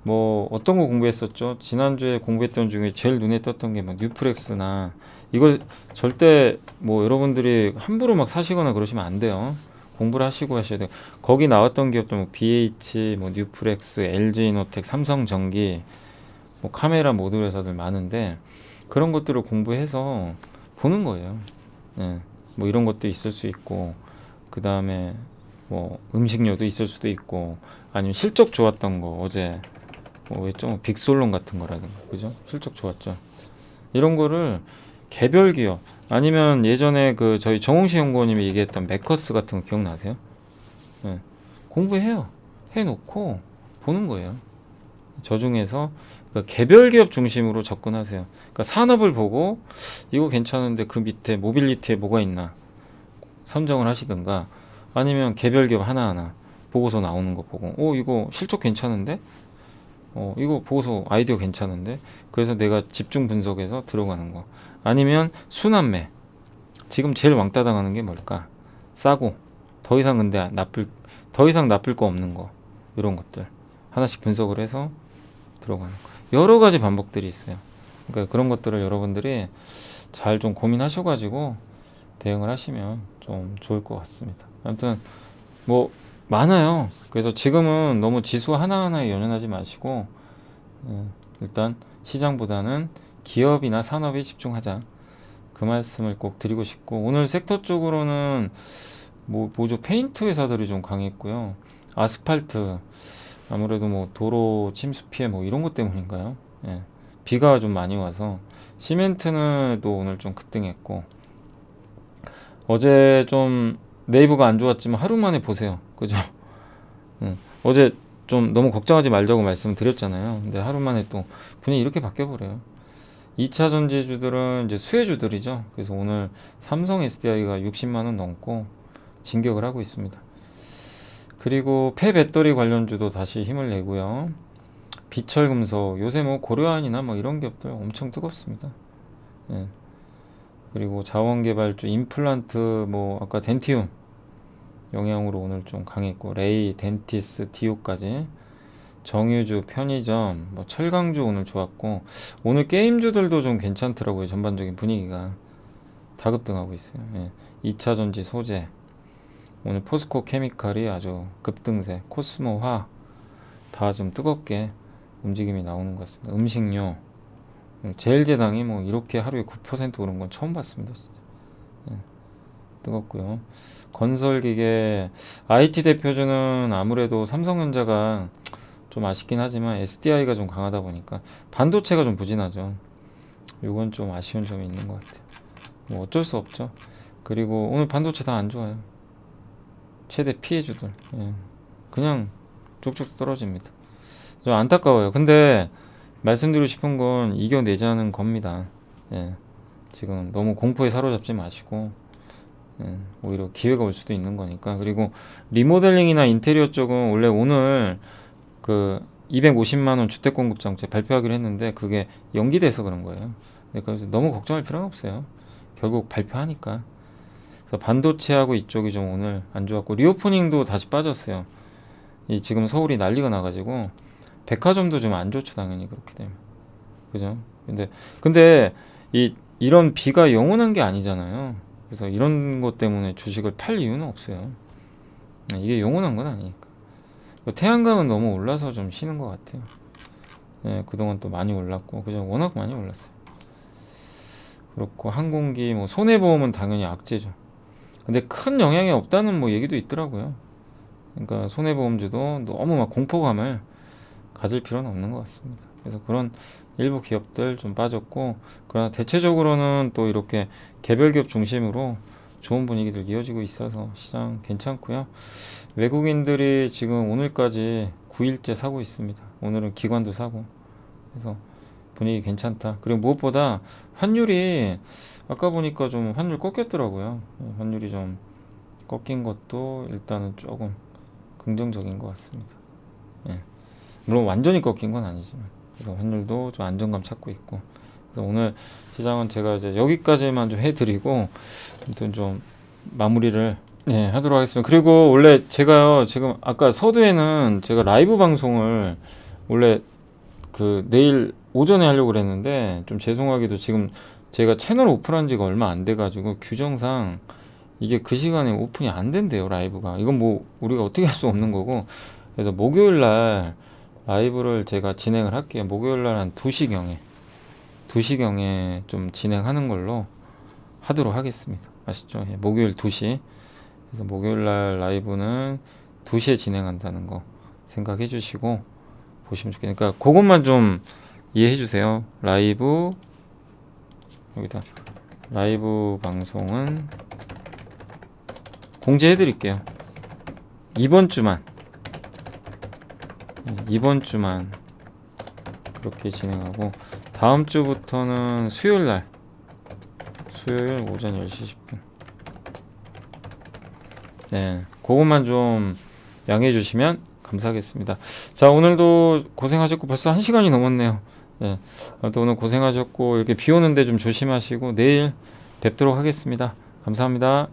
뭐 어떤 거 공부했었죠? 지난주에 공부했던 중에 제일 눈에 떴던 게 막 뉴프렉스나 이거 절대 뭐 여러분들이 함부로 막 사시거나 그러시면 안 돼요. 공부를 하시고 하셔야 돼요. 거기 나왔던 기업들 뭐 BH, 뭐 뉴프렉스, LG이노텍, 삼성전기, 뭐 카메라 모듈 회사들 많은데 그런 것들을 공부해서 보는 거예요. 예. 뭐 이런 것도 있을 수 있고 그 다음에 뭐 음식료도 있을 수도 있고 아니면 실적 좋았던 거 어제 뭐 좀 빅솔론 같은 거라든가 그죠? 실적 좋았죠. 이런 거를 개별 기업 아니면 예전에 그 저희 정홍시 연구원님이 얘기했던 메커스 같은 거 기억나세요? 예. 공부해요. 해놓고 보는 거예요. 저 중에서 그러니까 개별 기업 중심으로 접근하세요. 그러니까 산업을 보고 이거 괜찮은데 그 밑에 모빌리티에 뭐가 있나 선정을 하시든가 아니면 개별 기업 하나하나 보고서 나오는 거 보고 이거 실적 괜찮은데 이거 보고서 아이디어 괜찮은데 그래서 내가 집중 분석해서 들어가는 거 아니면 순환매 지금 제일 왕따 당하는 게 뭘까 싸고 더 이상 근데 더 이상 나쁠 거 없는 거 이런 것들 하나씩 분석을 해서 들어가는 거 여러 가지 방법들이 있어요. 그러니까 그런 것들을 여러분들이 잘 좀 고민하셔가지고 대응을 하시면 좀 좋을 것 같습니다. 아무튼 뭐 많아요. 그래서 지금은 너무 지수 하나하나에 연연하지 마시고 일단 시장보다는 기업이나 산업에 집중하자. 그 말씀을 꼭 드리고 싶고 오늘 섹터 쪽으로는 뭐죠? 페인트 회사들이 좀 강했고요. 아스팔트 아무래도 뭐 도로 침수 피해 뭐 이런 것 때문인가요? 예. 비가 좀 많이 와서 시멘트는 또 오늘 좀 급등했고 어제 좀 네이버가 안 좋았지만 하루 만에 보세요. 그죠? 어제 좀 너무 걱정하지 말자고 말씀드렸잖아요. 근데 하루 만에 또 분위기 이렇게 바뀌어버려요. 2차 전지주들은 이제 수혜주들이죠. 그래서 오늘 삼성 SDI가 60만원 넘고 진격을 하고 있습니다. 그리고 폐배터리 관련주도 다시 힘을 내고요. 비철금속 요새 뭐 고려안이나 뭐 이런 기업들 엄청 뜨겁습니다. 예. 그리고 자원개발주 임플란트 뭐 아까 덴티움 영향으로 오늘 좀 강했고 레이, 덴티스, 디오까지 정유주, 편의점, 뭐 철강주 오늘 좋았고 오늘 게임주들도 좀 괜찮더라고요. 전반적인 분위기가 다 급등하고 있어요. 예. 2차전지 소재 오늘 포스코 케미칼이 아주 급등세 코스모화 다 좀 뜨겁게 움직임이 나오는 것 같습니다. 음식료 제일제당이 뭐 이렇게 하루에 9% 오른 건 처음 봤습니다. 진짜. 예. 뜨겁고요. 건설기계 IT 대표주는 아무래도 삼성전자가 좀 아쉽긴 하지만 SDI가 좀 강하다 보니까 반도체가 좀 부진하죠. 이건 좀 아쉬운 점이 있는 것 같아요. 뭐 어쩔 수 없죠. 그리고 오늘 반도체 다 안 좋아요. 최대 피해주들 그냥 쭉쭉 떨어집니다. 좀 안타까워요. 근데 말씀드리고 싶은 건 이겨내자는 겁니다. 예. 지금 너무 공포에 사로잡지 마시고 오히려 기회가 올 수도 있는 거니까. 그리고 리모델링이나 인테리어 쪽은 원래 오늘 그 250만원 주택공급정책 발표하기로 했는데 그게 연기돼서 그런 거예요. 그래서 너무 걱정할 필요는 없어요. 결국 발표하니까. 그래서 반도체하고 이쪽이 좀 오늘 안 좋았고 리오프닝도 다시 빠졌어요. 지금 서울이 난리가 나가지고 백화점도 좀 안 좋죠. 당연히 그렇게 되면. 그죠? 근데 이런 비가 영원한 게 아니잖아요. 그래서 이런 것 때문에 주식을 팔 이유는 없어요. 이게 영원한 건 아니니까. 태양광은 너무 올라서 좀 쉬는 것 같아요. 예, 그동안 또 많이 올랐고, 그죠? 워낙 많이 올랐어요. 그렇고, 항공기, 뭐, 손해보험은 당연히 악재죠. 근데 큰 영향이 없다는 뭐 얘기도 있더라고요. 그러니까 손해보험주도 너무 막 공포감을 가질 필요는 없는 것 같습니다. 그래서 그런 일부 기업들 좀 빠졌고, 그러나 대체적으로는 또 이렇게 개별 기업 중심으로 좋은 분위기들 이어지고 있어서 시장 괜찮고요. 외국인들이 지금 오늘까지 9일째 사고 있습니다. 오늘은 기관도 사고. 그래서 분위기 괜찮다. 그리고 무엇보다 환율이 아까 보니까 좀 환율 꺾였더라고요. 환율이 좀 꺾인 것도 일단은 조금 긍정적인 것 같습니다. 예. 물론 완전히 꺾인 건 아니지만 그래서 환율도 좀 안정감 찾고 있고, 그래서 오늘 시장은 제가 이제 여기까지만 좀 해드리고 아무튼 좀 마무리를 하도록 하겠습니다. 그리고 원래 제가요 지금 아까 서두에는 제가 라이브 방송을 원래 그 내일 오전에 하려고 그랬는데 좀 죄송하게도 지금 제가 채널 오픈한 지가 얼마 안 돼가지고 규정상 이게 그 시간에 오픈이 안 된대요, 라이브가. 이건 뭐 우리가 어떻게 할 수 없는 거고, 그래서 목요일 날 라이브를 제가 진행을 할게요. 목요일 날 한 2시경에 좀 진행하는 걸로 하도록 하겠습니다. 아시죠? 예, 목요일 2시. 그래서 목요일 날 라이브는 2시에 진행한다는 거 생각해 주시고 보시면 좋겠네요. 그러니까 그것만 좀 이해해 주세요. 여기다 라이브 방송은 공지해 드릴게요. 이번 주만 그렇게 진행하고, 다음 주부터는 수요일 오전 10시 10분. 네, 그것만 좀 양해해 주시면 감사하겠습니다. 자, 오늘도 고생하셨고 벌써 1시간이 넘었네요. 네, 또 오늘 고생하셨고 이렇게 비 오는데 좀 조심하시고 내일 뵙도록 하겠습니다. 감사합니다.